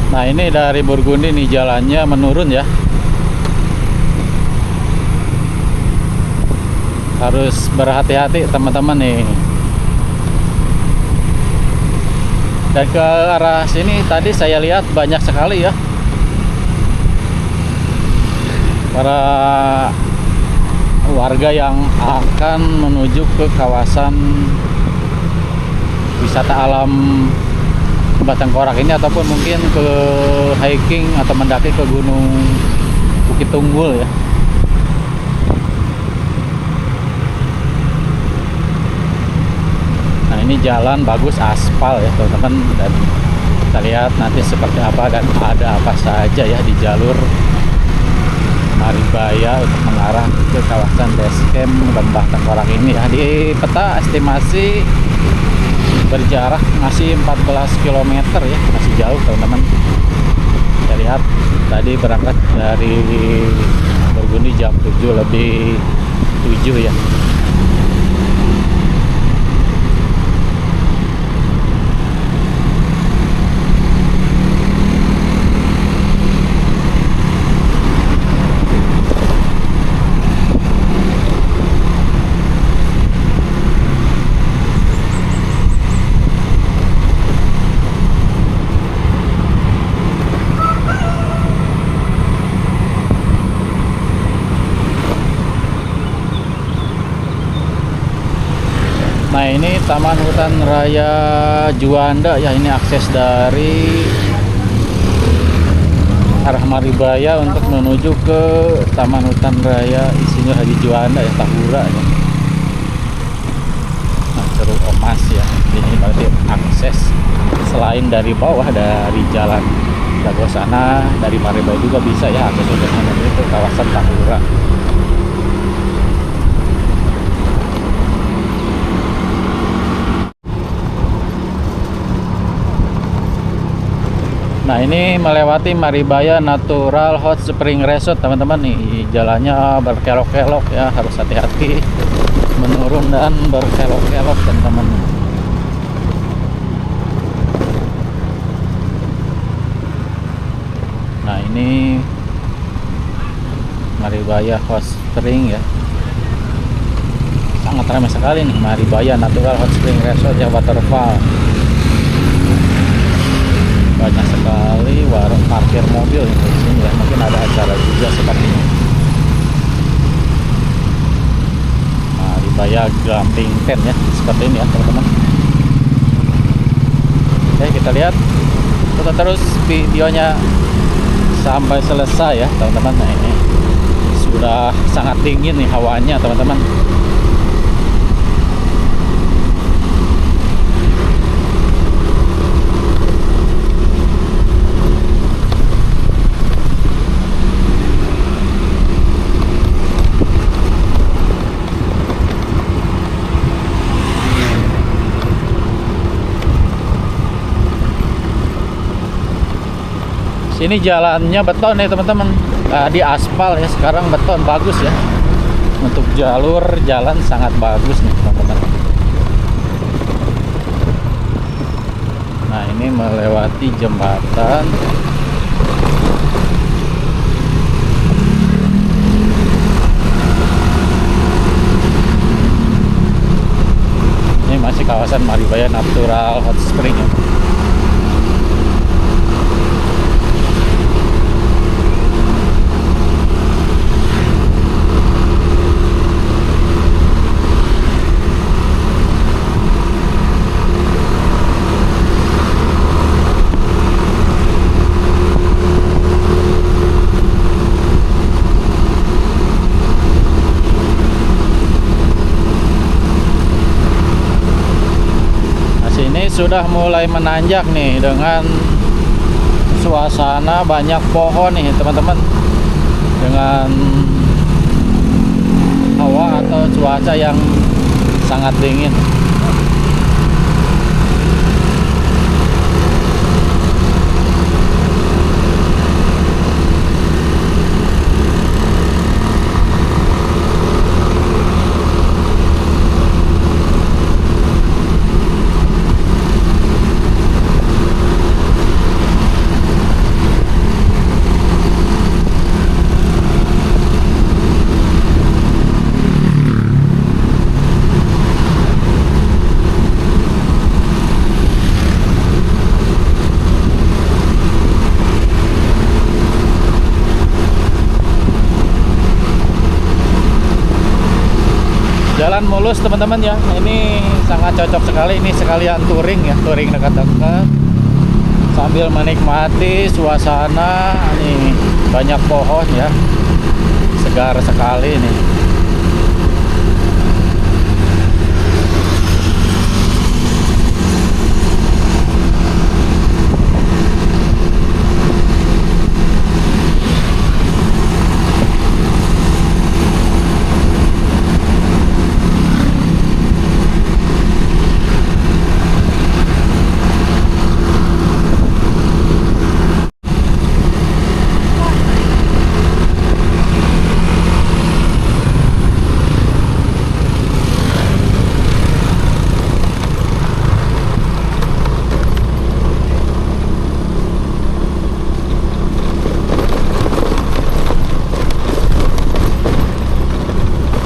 Nah, ini dari Burgundi nih jalannya menurun ya. Harus berhati-hati teman-teman nih. Dan ke arah sini tadi saya lihat banyak sekali ya para warga yang akan menuju ke kawasan wisata alam Lembah Tengkorak ini, ataupun mungkin ke hiking atau mendaki ke Gunung Bukit Tunggul ya. Nah, ini jalan bagus, aspal ya teman-teman, dan kita lihat nanti seperti apa dan ada apa saja ya di jalur Maribaya untuk mengarah ke kawasan base camp Lembah Tengkorak ini ya. Di peta estimasi berjarak masih 14 km ya, masih jauh teman-teman. Kita lihat tadi berangkat dari Burgundi jam 7:07 ya. Nah, ini Taman Hutan Raya Juanda ya, ini akses dari arah Maribaya untuk menuju ke Taman Hutan Raya Insinyur Haji Juanda ya, Tahura ya. Nah, Ceruk Emas ya. Ini berarti akses selain dari bawah dari jalan Dago sana, dari Maribaya juga bisa ya akses untuk menuju ke kawasan Tahura. Nah, ini melewati Maribaya Natural Hot Spring Resort teman-teman nih. Jalannya berkelok-kelok ya, harus hati-hati menurun dan berkelok-kelok teman-teman. Nah, ini Maribaya Hot Spring ya. Sangat ramai sekali nih Maribaya Natural Hot Spring Resort ya, waterfall. Banyak sekali warung parkir mobil di sini ya, mungkin ada acara juga sepertinya. Maribaya Glamping Tent ya, seperti ini ya teman-teman. Oke, kita lihat, tonton terus videonya sampai selesai ya teman-teman. Nah, ini sudah sangat dingin nih hawanya teman-teman. Sini jalannya beton nih teman-teman, di aspal ya, sekarang beton bagus ya. Untuk jalur jalan sangat bagus nih teman-teman. Nah ini melewati jembatan. Ini masih kawasan Maribaya Natural Hot Spring ya. Sudah mulai menanjak nih dengan suasana banyak pohon nih teman-teman, dengan hawa atau cuaca yang sangat dingin. Jalan mulus teman-teman ya, ini sangat cocok sekali, ini sekalian touring ya, touring dekat-dekat sambil menikmati suasana. Nih banyak pohon ya, segar sekali nih.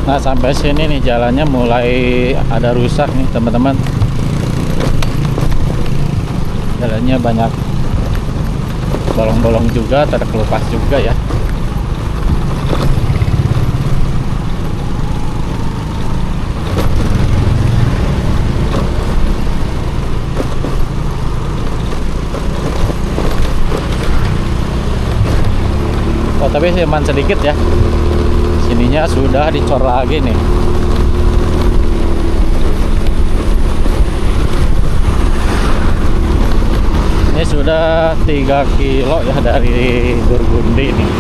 Nah sampai sini nih jalannya mulai ada rusak nih teman-teman. Jalannya banyak bolong-bolong juga, terkelupas juga ya. Oh tapi cuman sedikit ya. Sininya sudah dicor lagi nih. Ini sudah 3 kilo ya dari Burgundi nih.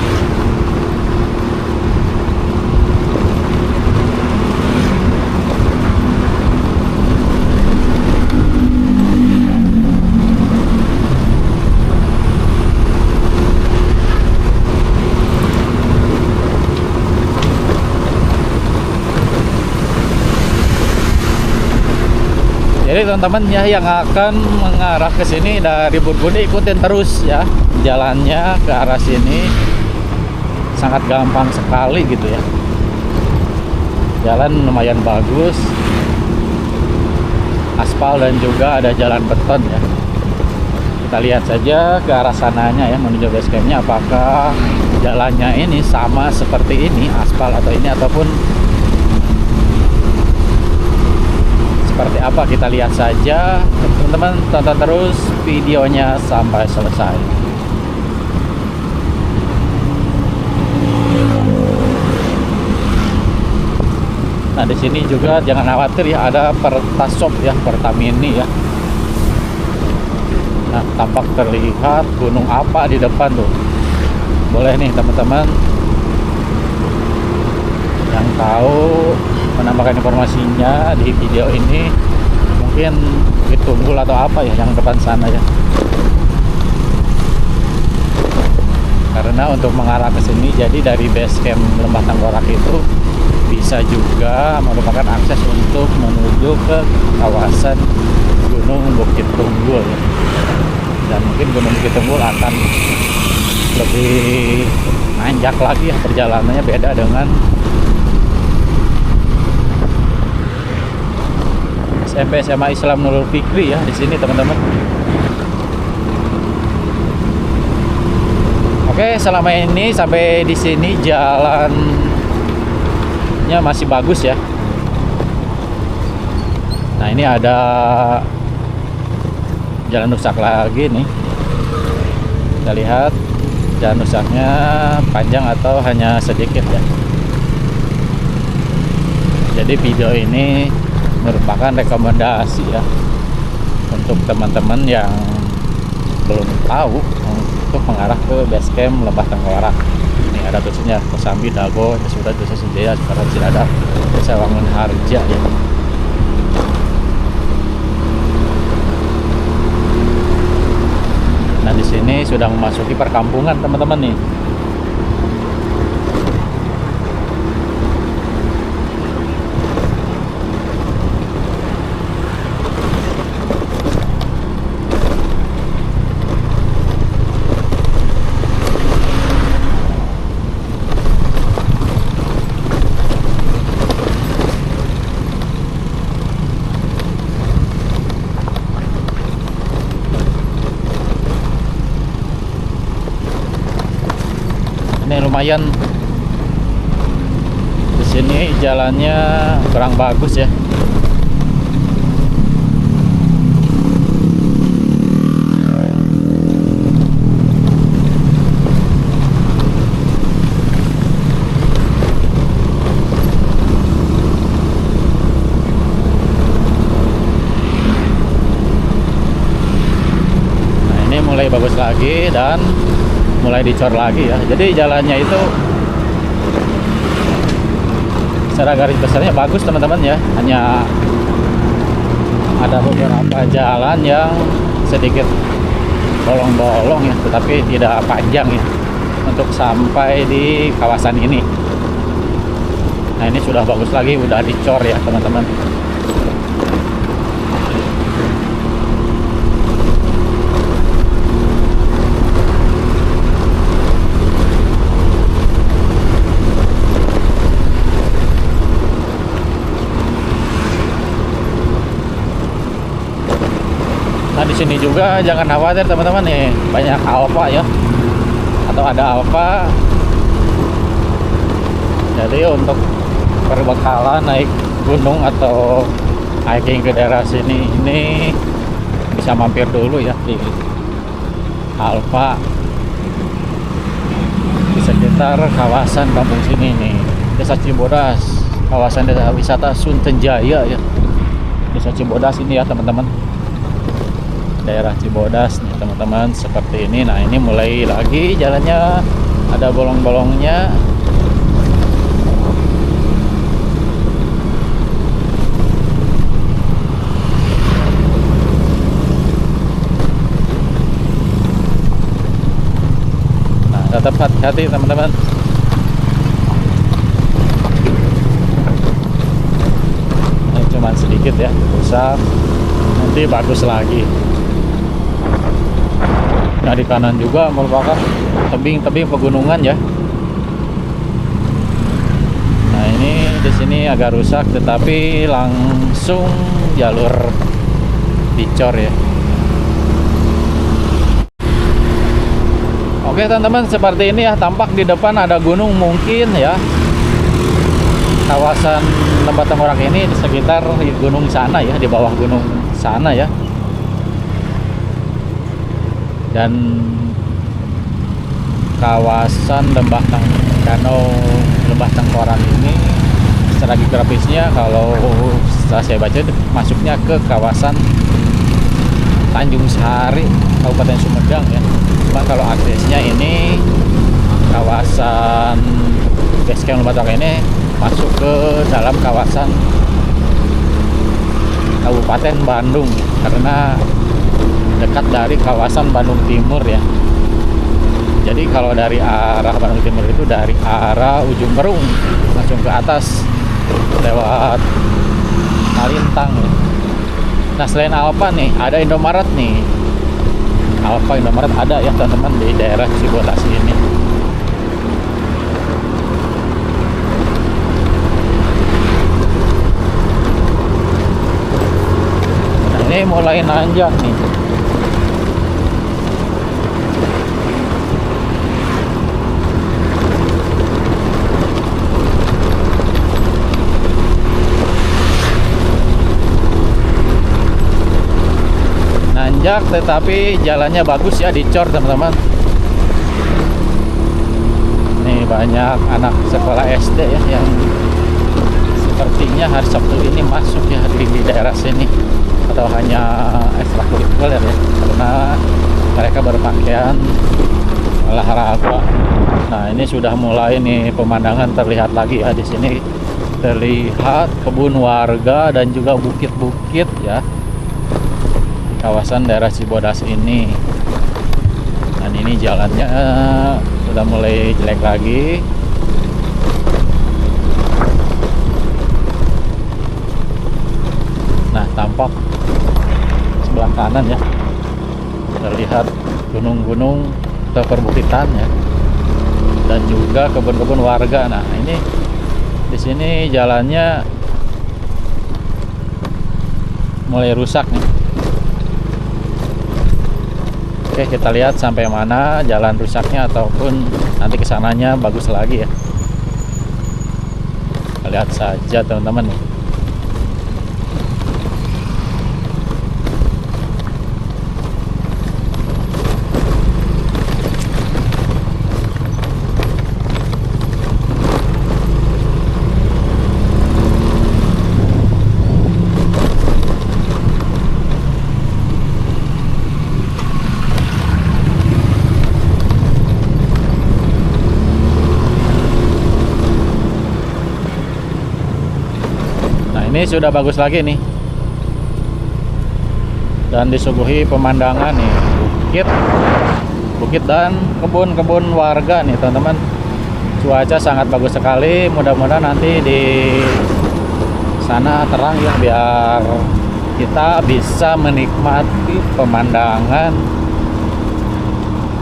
Jadi teman-teman ya yang akan mengarah ke sini dari Burgundi, ikutin terus ya jalannya ke arah sini, sangat gampang sekali gitu ya. Jalan lumayan bagus, aspal dan juga ada jalan beton ya. Kita lihat saja ke arah sananya ya, menuju base campnya, apakah jalannya ini sama seperti ini, aspal atau ini, ataupun seperti apa. Kita lihat saja teman-teman, tonton terus videonya sampai selesai. Nah di sini juga jangan khawatir ya, ada Pertasop ya, Pertamini ya. Nah tampak terlihat gunung apa di depan tuh. Boleh nih teman-teman yang tahu menambahkan informasinya di video ini, mungkin Tunggul atau apa ya yang depan sana ya. untuk mengarah ke sini. Jadi dari base camp Lembah Tengkorak itu bisa juga merupakan akses untuk menuju ke kawasan Gunung Bukit Tunggul. Dan mungkin Gunung Bukit Tunggul akan lebih nanjak lagi ya, perjalanannya beda dengan SMP SMA Islam Nurul Fikri ya di sini teman-teman. Oke, selama ini sampai di sini jalannya masih bagus ya. Nah, ini ada jalan rusak lagi nih. Kita lihat jalan rusaknya panjang atau hanya sedikit ya. Jadi video ini merupakan rekomendasi ya untuk teman-teman yang belum tahu untuk mengarah ke base camp Lembah Tengkorak. Ini ada tulisannya Kosambi, Dago, Sudah, Desa Sejaya, Sekarang Ciladap, Desa Wangun Harja ya. Nah, di sini sudah memasuki perkampungan teman-teman nih. Ini lumayan, di sini jalannya kurang bagus ya. Nah, ini mulai bagus lagi dan mulai dicor lagi ya. Jadi jalannya itu secara garis besarnya bagus teman-teman ya. Hanya ada beberapa jalan yang sedikit bolong-bolong ya, tetapi tidak panjang ya untuk sampai di kawasan ini. Nah, ini sudah bagus lagi, udah dicor ya teman-teman. Nah, di sini juga jangan khawatir teman-teman nih, banyak alfa ya, atau ada alfa. Jadi untuk perbekalan naik gunung atau hiking ke daerah sini ini bisa mampir dulu ya di alfa di sekitar kawasan kampung sini nih, Desa Cibodas, kawasan desa wisata Sunten Jaya ya. Desa Cibodas ini ya teman-teman, daerah Cibodas nih teman-teman, seperti ini. Nah, ini mulai lagi jalannya ada bolong-bolongnya. Nah, tetap hati-hati teman-teman. Ini cuma sedikit ya rusak, nanti bagus lagi. Nah, di kanan juga merupakan tebing-tebing pegunungan ya. Nah, ini di sini agak rusak, tetapi langsung jalur dicor ya. Oke teman-teman, seperti ini ya tampak di depan ada gunung mungkin ya. Kawasan Lembah Tengkorak ini di sekitar gunung sana ya, di bawah gunung sana ya. Dan kawasan Lembah Tengkorak ini secara geografisnya kalau saya baca masuknya ke kawasan Tanjung Sari, Kabupaten Sumedang ya. Cuma kalau aksesnya ini kawasan base camp Lembah Tengkorak ini masuk ke dalam kawasan Kabupaten Bandung karena dekat dari kawasan Bandung Timur ya. Jadi kalau dari arah Bandung Timur itu dari arah Ujung Berung langsung ke atas lewat Malintang. Nah selain Alfa nih ada Indomaret nih. Alfa Indomaret ada ya teman-teman di daerah Cibodas ini. Nah ini mulai nanjak nih. Nanjak tetapi jalannya bagus ya, dicor teman-teman. Nih banyak anak sekolah SD ya yang sepertinya hari Sabtu ini masuk ya di daerah sini, atau hanya ekstrakurikuler ya, karena mereka berpakaian olahraga. Nah ini sudah mulai nih pemandangan terlihat lagi ya, di sini terlihat kebun warga dan juga bukit-bukit ya, kawasan daerah Cibodas ini. Dan ini jalannya sudah mulai jelek lagi. Nah tampak sebelah kanan ya terlihat gunung-gunung atau perbukitan ya, dan juga kebun-kebun warga. Nah ini di sini jalannya mulai rusak nih. Oke, kita lihat sampai mana jalan rusaknya ataupun nanti kesananya bagus lagi ya. Kita lihat saja teman-teman nih. Ini sudah bagus lagi nih, dan disuguhi pemandangan nih bukit dan kebun-kebun warga nih teman-teman. Cuaca sangat bagus sekali, mudah-mudahan nanti di sana terang ya, biar kita bisa menikmati pemandangan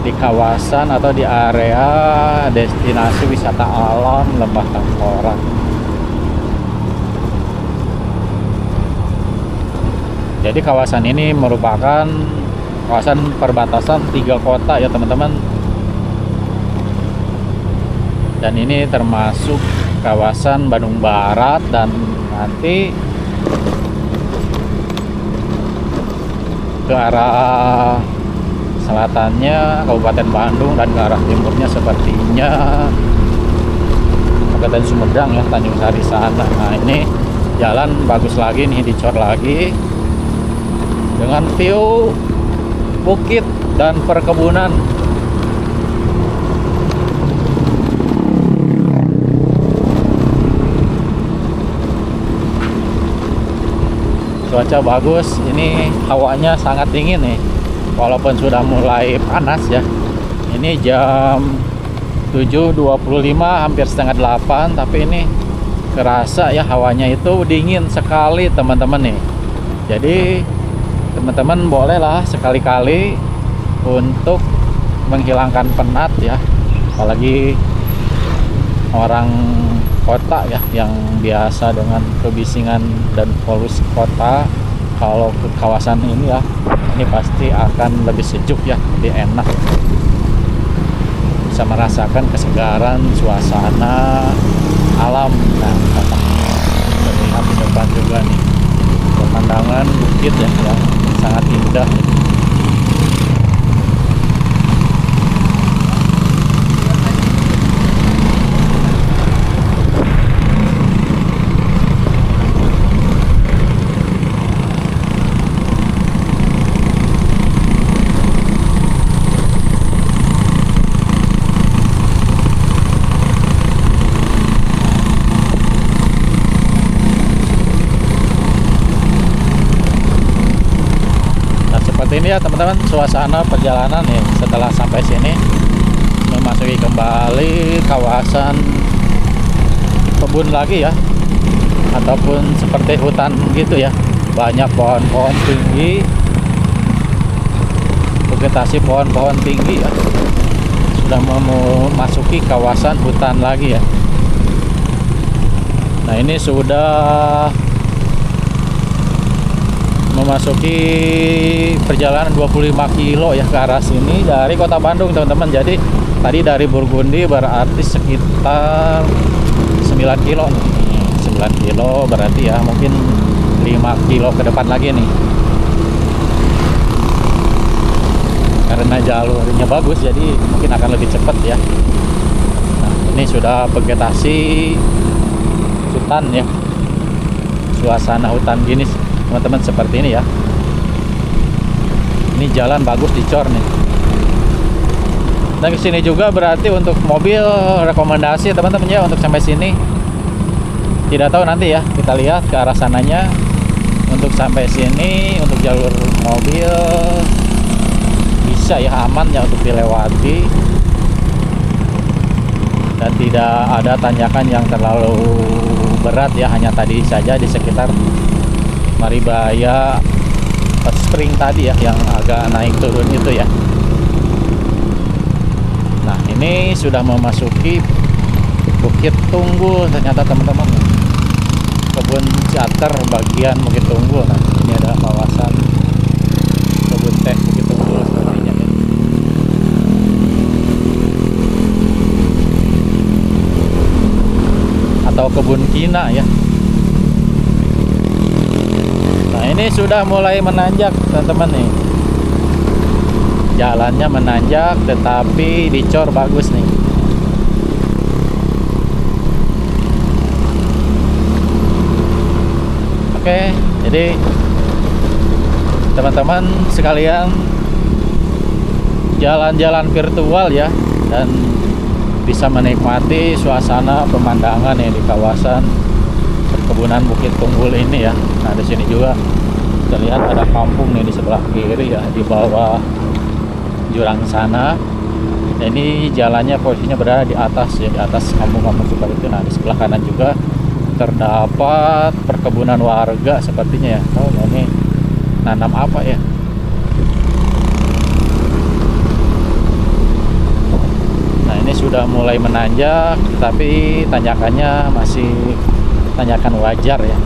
di kawasan atau di area destinasi wisata alam Lembah Tengkorak. Jadi kawasan ini merupakan kawasan perbatasan 3 kota ya teman-teman. Dan ini termasuk kawasan Bandung Barat, dan nanti ke arah selatannya Kabupaten Bandung, dan ke arah timurnya sepertinya Kabupaten Sumedang ya, Tanjung Sari sana. Nah ini jalan bagus lagi nih, dicor lagi dengan view bukit dan perkebunan. Cuaca bagus, ini hawanya sangat dingin nih, walaupun sudah mulai panas ya. Ini jam 7.25, hampir setengah 8, tapi ini kerasa ya hawanya itu dingin sekali teman-teman nih. Jadi teman-teman bolehlah sekali-kali untuk menghilangkan penat ya, apalagi orang kota ya yang biasa dengan kebisingan dan polusi kota. Kalau ke kawasan ini ya, ini pasti akan lebih sejuk ya, lebih enak, bisa merasakan kesegaran suasana alam. Nah terlihat di depan juga nih pemandangan bukit ya yang sangat indah. Ini ya teman-teman suasana perjalanan nih setelah sampai sini. memasuki kembali kawasan kebun lagi ya, ataupun seperti hutan gitu ya. Banyak pohon-pohon tinggi, vegetasi pohon-pohon tinggi ya. Sudah memasuki kawasan hutan lagi ya. Nah, ini sudah memasuki perjalanan 25 kilo ya ke arah sini dari kota Bandung, teman-teman. Jadi tadi dari Burgundi berarti sekitar 9 kilo nih. 9 kilo berarti ya mungkin 5 kilo ke depan lagi nih. Karena jalurnya bagus jadi mungkin akan lebih cepat ya. Nah, ini sudah vegetasi hutan ya. Suasana hutan gini teman-teman seperti ini ya. Ini jalan bagus dicor nih. Dan kesini juga berarti untuk mobil rekomendasi teman-teman ya untuk sampai sini. Tidak tahu nanti ya, kita lihat ke arah sananya. Untuk sampai sini untuk jalur mobil bisa ya, aman ya untuk dilewati. Dan tidak ada tanjakan yang terlalu berat ya, hanya tadi saja di sekitar Maribaya Spring tadi ya yang agak naik turun itu ya. Nah, ini sudah memasuki Bukit Tunggul ternyata teman-teman. Kebun Ciater bagian Bukit Tunggul. Nah, ini ada kawasan kebun teh Bukit Tunggul sepertinya ya. Atau kebun Kina ya. Nah, ini sudah mulai menanjak teman-teman nih. Jalannya menanjak tetapi dicor bagus nih. Oke, jadi teman-teman sekalian jalan-jalan virtual ya, dan bisa menikmati suasana pemandangan ya di kawasan perkebunan Bukit Tunggul ini ya. Nah, di sini juga terlihat ada kampung nih di sebelah kiri ya, di bawah jurang sana. Nah, ini jalannya posisinya berada di atas ya, di atas kampung-kampung seperti itu. Nah, di sebelah kanan juga terdapat perkebunan warga sepertinya ya. Oh, ini nanam apa ya? Nah, ini sudah mulai menanjak, tapi tanjakannya masih tanjakan wajar ya.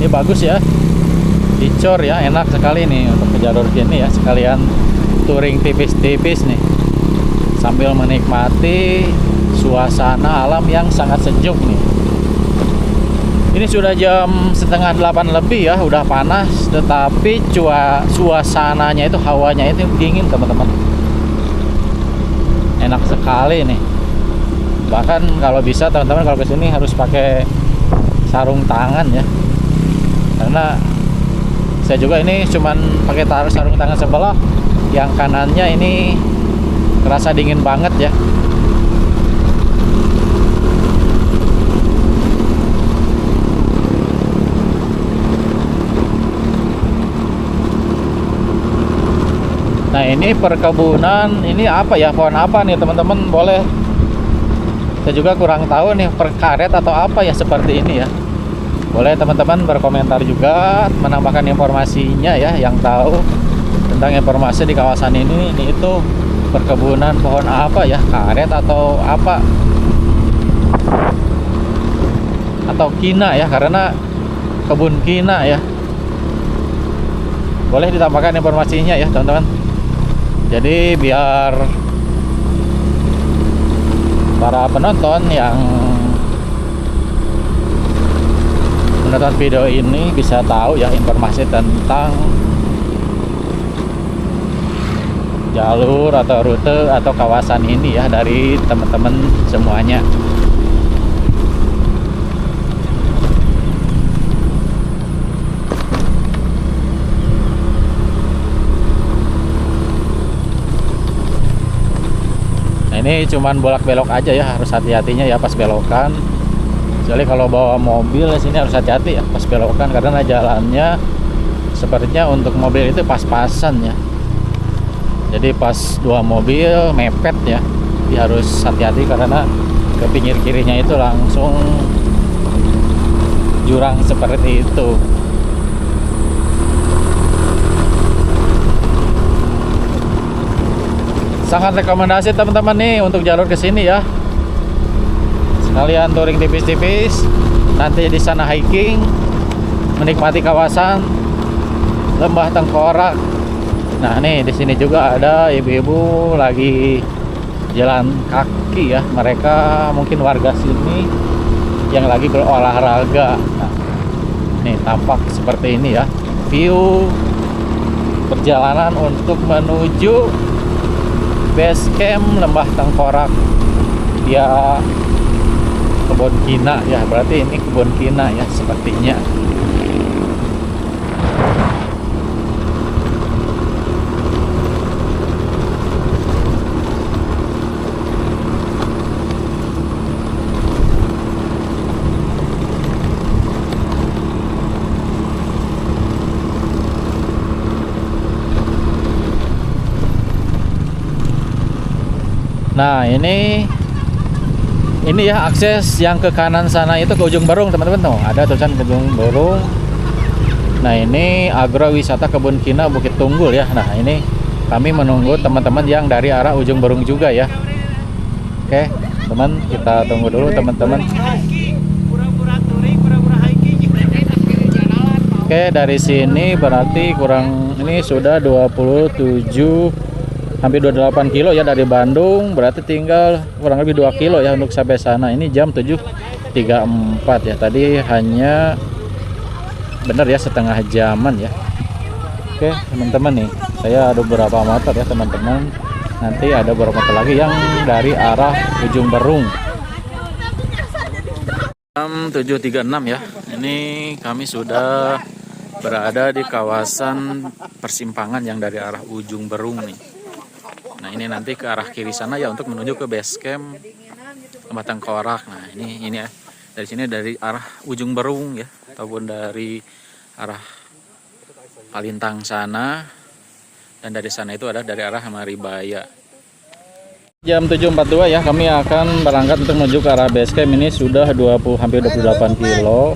Bagus ya, dicor ya, enak sekali nih untuk ke jalur gini ya, sekalian touring tipis-tipis nih sambil menikmati suasana alam yang sangat sejuk nih. Ini sudah jam setengah 8 lebih ya, udah panas tetapi suasananya itu, hawanya itu dingin teman-teman, enak sekali nih. Bahkan kalau bisa teman-teman kalau kesini harus pakai sarung tangan ya, karena saya juga ini cuman pakai sarung tangan sebelah, yang kanannya ini kerasa dingin banget ya. Nah, ini perkebunan, ini apa ya, pohon apa nih teman-teman, boleh, saya juga kurang tahu nih, perkaret atau apa ya seperti ini ya. Boleh teman-teman berkomentar juga, menambahkan informasinya ya, yang tahu tentang informasi di kawasan ini itu perkebunan pohon apa ya, karet atau apa, atau kina ya, karena kebun kina ya. Boleh ditambahkan informasinya ya teman-teman. Jadi biar para penonton yang menonton video ini bisa tahu ya informasi tentang jalur atau rute atau kawasan ini ya dari teman-teman semuanya. ini cuman bolak-belok aja ya, harus hati-hatinya ya pas belokan. Jadi kalau bawa mobil di sini harus hati-hati ya pas belokan, karena jalannya sepertinya untuk mobil itu pas-pasan ya. Jadi pas dua mobil mepet ya, jadi harus hati-hati karena ke pinggir kirinya itu langsung jurang seperti itu. Sangat rekomendasi teman-teman nih untuk jalur ke sini ya. Sekalian touring tipis-tipis, nanti di sana hiking, menikmati kawasan Lembah Tengkorak. Nah, nih di sini juga ada ibu-ibu lagi jalan kaki ya. Mereka mungkin warga sini yang lagi berolahraga. Nah, nih tampak seperti ini ya. View perjalanan untuk menuju base camp Lembah Tengkorak ya, kebun kina ya, berarti ini kebun kina ya sepertinya. Nah, ini ya akses yang ke kanan sana itu ke Ujung Berung teman-teman tuh. Ada tulisan Ujung Berung. Nah, ini agrowisata Kebun Kina Bukit Tunggul ya. Nah, ini kami menunggu teman-teman yang dari arah Ujung Berung juga ya. Oke, teman, kita tunggu dulu teman-teman. Oke, dari sini berarti ini sudah 27 hampir 28 kilo ya dari Bandung, berarti tinggal kurang lebih 2 kilo ya untuk sampai sana. Ini jam 7.34 ya, tadi hanya bener ya setengah jaman ya. Oke teman-teman, nih saya ada beberapa motor ya teman-teman, nanti ada beberapa motor lagi yang dari arah Ujung Berung. Jam 7.36 ya, ini kami sudah berada di kawasan persimpangan yang dari arah Ujung Berung nih. Nah, ini nanti ke arah kiri sana ya untuk menuju ke base camp Lembah Tengkorak. Nah, ini ya. Dari sini dari arah Ujung Berung ya, ataupun dari arah Palintang sana, dan dari sana itu ada dari arah Maribaya. Jam 7.42 ya, kami akan berangkat untuk menuju ke arah base camp. Ini sudah hampir 28 kilo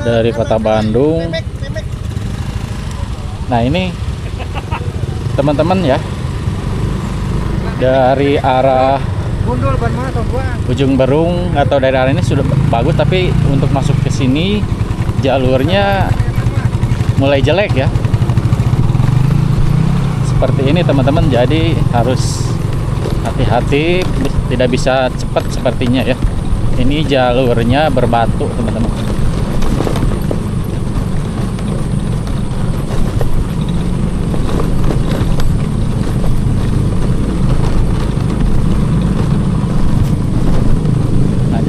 dari kota Bandung. Nah, ini teman-teman ya, dari arah Ujung Berung atau dari arah ini sudah bagus, tapi untuk masuk ke sini jalurnya mulai jelek ya. Seperti ini teman-teman, jadi harus hati-hati, tidak bisa cepat sepertinya ya. Ini jalurnya berbatu teman-teman.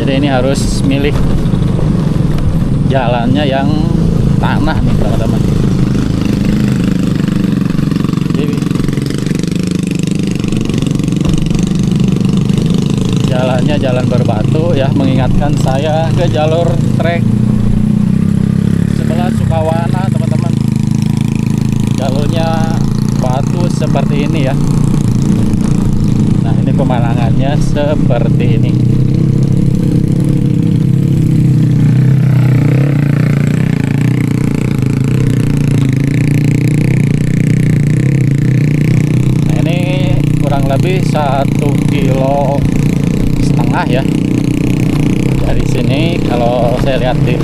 Jadi ini harus milih jalannya yang tanah nih teman-teman. Jalannya jalan berbatu ya, mengingatkan saya ke jalur trek sebelah Sukawana teman-teman. Jalurnya batu seperti ini ya. Nah, ini pemandangannya seperti ini. Lebih 1,5 kilo ya dari sini. Kalau saya lihat di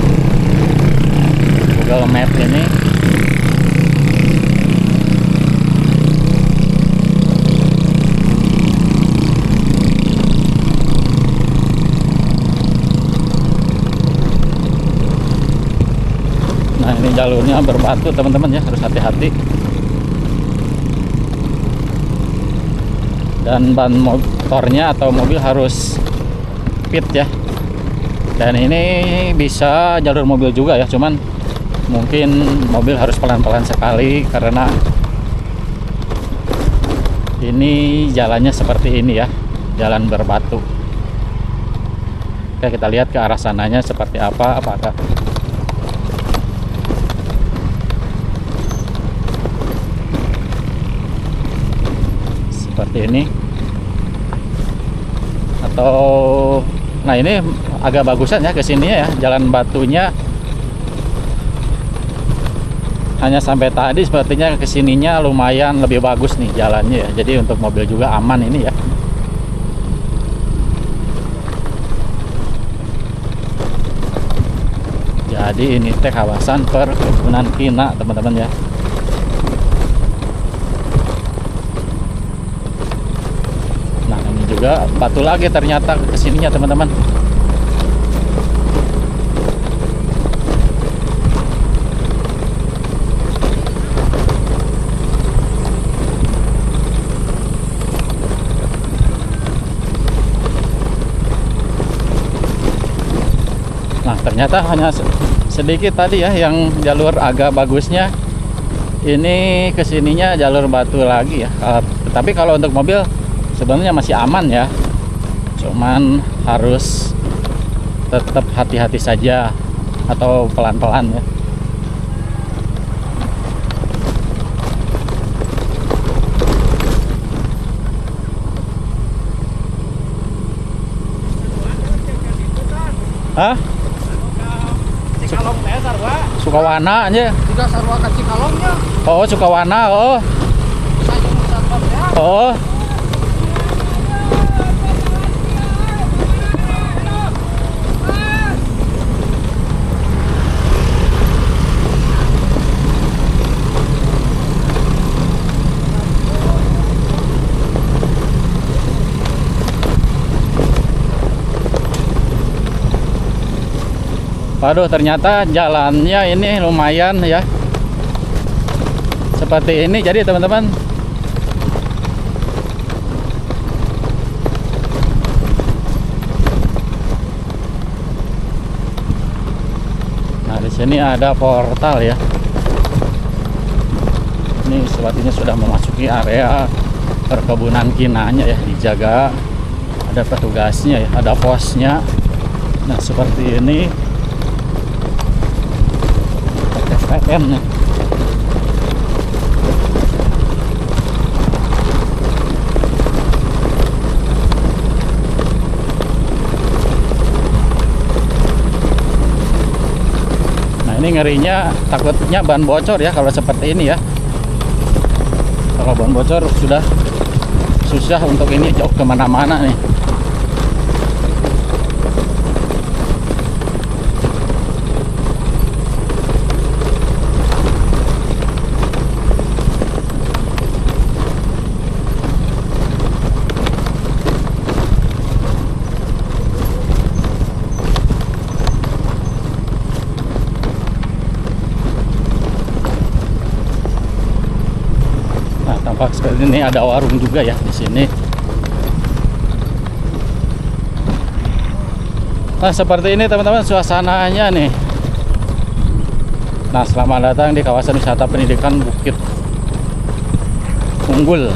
Google Map ini, nah ini jalurnya berbatu teman-teman ya, harus hati-hati. Dan ban motornya atau mobil harus fit ya. Dan ini bisa jalur mobil juga ya, cuman mungkin mobil harus pelan-pelan sekali karena ini jalannya seperti ini ya. jalan berbatu. Oke, kita lihat ke arah sananya seperti apa, apakah seperti ini atau nah ini agak bagusan ya ke sini ya, jalan batunya hanya sampai tadi, sepertinya kesininya lumayan lebih bagus nih jalannya ya, jadi untuk mobil juga aman ini ya. Jadi ini teh kawasan perkebunan kina teman-teman ya. Nah ini juga batu lagi ternyata kesininya teman-teman. Nah ternyata hanya sedikit tadi ya yang jalur agak bagusnya, ini kesininya jalur batu lagi ya. Tapi kalau untuk mobil sebenarnya masih aman ya, cuman harus tetap hati-hati saja atau pelan-pelan ya. Hah? Cikalong teh sarua. Sukawana aja. Juga sarua ka Cikalongnya. Oh, Sukawana. Oh. Saya mau satpam ya. Oh. Waduh, ternyata jalannya ini lumayan ya. Seperti ini jadi teman-teman. Nah, di sini ada portal ya. Ini sepertinya sudah memasuki area perkebunan kinanya ya, dijaga. Ada petugasnya ya, ada posnya. Nah, seperti ini. PM nih. Nah ini ngerinya takutnya ban bocor ya kalau seperti ini ya. Kalau ban bocor sudah susah untuk ini jauh kemana-mana nih. Seperti ini ada warung juga ya di sini. Nah seperti ini teman-teman suasananya nih. Nah selamat datang di kawasan wisata pendidikan Bukit Unggul.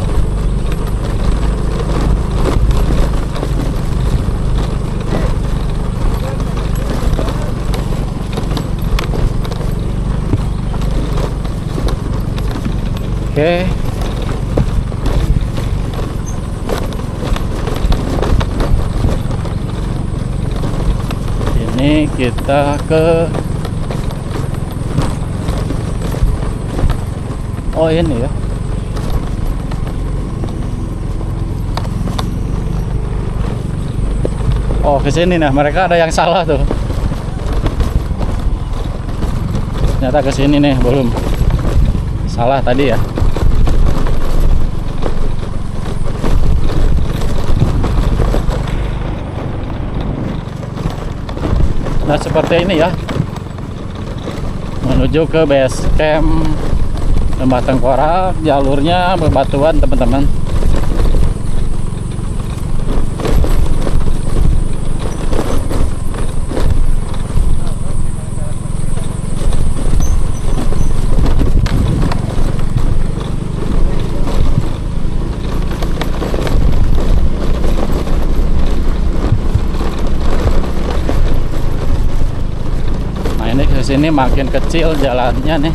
Oke. Ini kita ke oh ini ya. Oh ke sini nah, mereka ada yang salah tuh. Ternyata ke sini nih, belum. Salah tadi ya. Nah seperti ini ya, menuju ke base camp Lembah Tengkorak, jalurnya bebatuan teman-teman. ini ke sini makin kecil jalannya nih.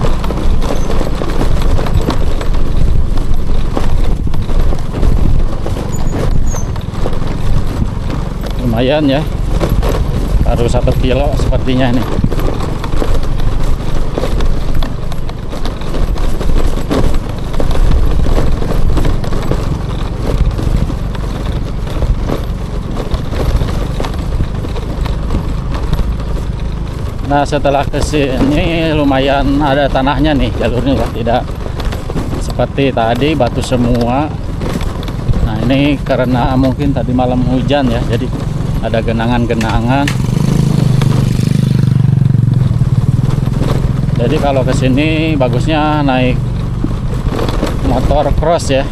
Lumayan ya, baru 1 kilo sepertinya nih. Nah, setelah kesini lumayan ada tanahnya nih, jalurnya ya, tidak seperti tadi batu semua. Nah, ini karena mungkin tadi malam hujan ya, jadi ada genangan-genangan. Jadi kalau kesini bagusnya naik motor cross ya.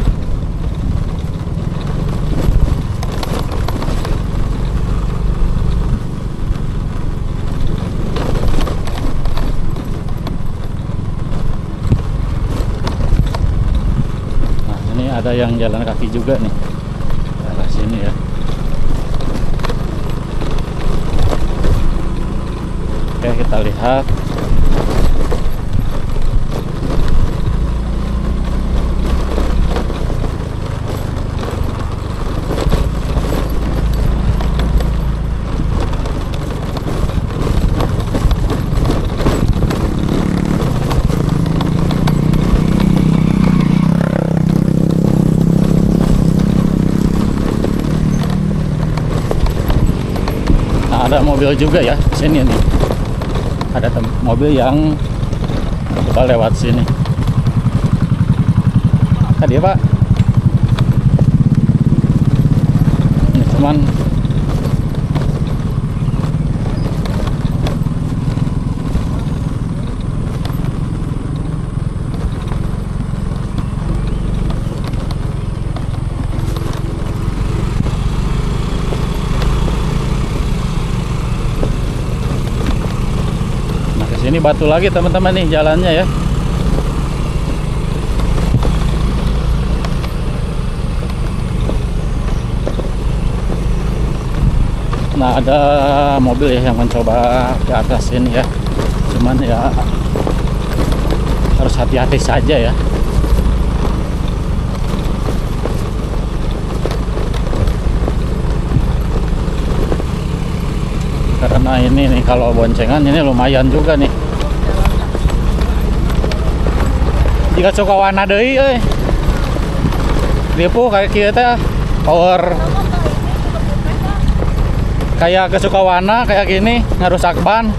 Ada yang jalan kaki juga nih ke arah sini ya. Oke, kita lihat. Ada mobil juga ya sini nih, ada mobil yang coba lewat sini. Tadi ya Pak, ini cuman ini batu lagi teman-teman nih jalannya ya. Nah, ada mobil ya yang mencoba ke atas ini ya, cuman ya harus hati-hati saja ya. Karena ini nih kalau boncengan ini lumayan juga nih. Jika suka warna deui euy. Dieu kayak kieu teh power kayak kesuka warna kayak gini ngarusak ban.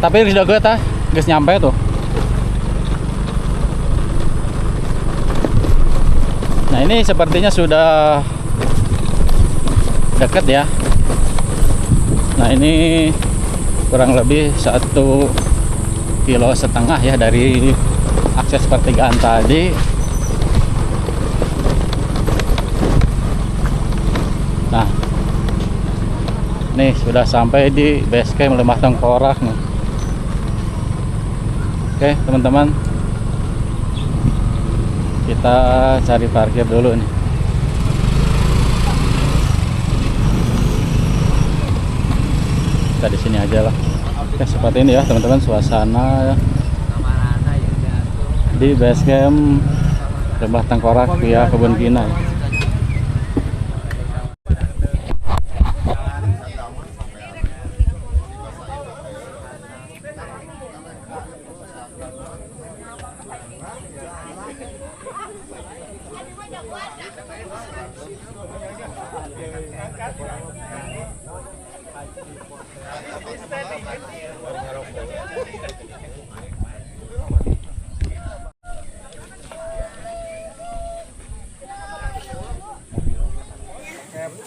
Tapi geus deukeut tah, geus nyampe tuh. Nah, ini sepertinya sudah dekat ya. Nah, ini kurang lebih 1,5 kilo ya dari akses pertigaan tadi. Nah, nih sudah sampai di base camp Lembah Tengkorak nih. Oke teman-teman, kita cari parkir dulu nih. Kita di sini aja lah. Oke, seperti ini ya teman-teman suasana ya di base camp Lembah Tengkorak via Kebun Kina.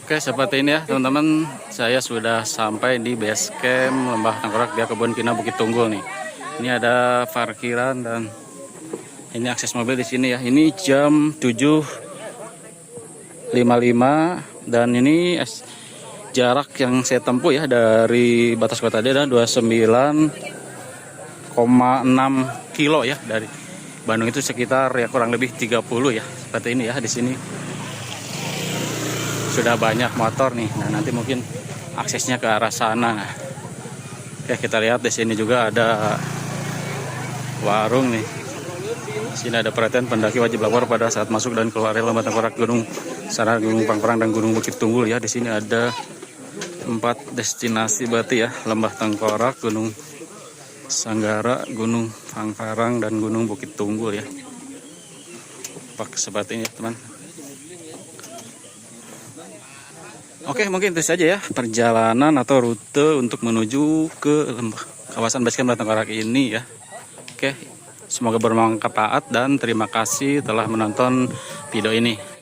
Oke, seperti ini ya teman-teman, saya sudah sampai di base camp Lembah Tengkorak via Kebun Kina Bukit Tunggul nih. Ini ada parkiran dan ini akses mobil di sini ya. Ini jam 7.55 dan ini jarak yang saya tempuh ya dari batas kota dia adalah 29,6 kilo ya, dari Bandung itu sekitar ya kurang lebih 30 ya. Seperti ini ya di sini. sudah banyak motor nih. Nah, nanti mungkin aksesnya ke arah sana. Nah, oke, kita lihat di sini juga ada warung nih. Di sini ada perhatian pendaki wajib lapor pada saat masuk dan keluar area Lembah Tengkorak, Gunung Saran, Gunung Pangperang, dan Gunung Bukit Tunggul ya. Di sini ada 4 destinasi berarti ya, Lembah Tengkorak, Gunung Sanggara, Gunung Pangperang, dan Gunung Bukit Tunggul ya. Pak seperti ini ya teman. Oke, mungkin itu saja ya perjalanan atau rute untuk menuju ke kawasan basecamp Lembah Tengkorak ini ya. Oke, semoga bermanfaat dan terima kasih telah menonton video ini.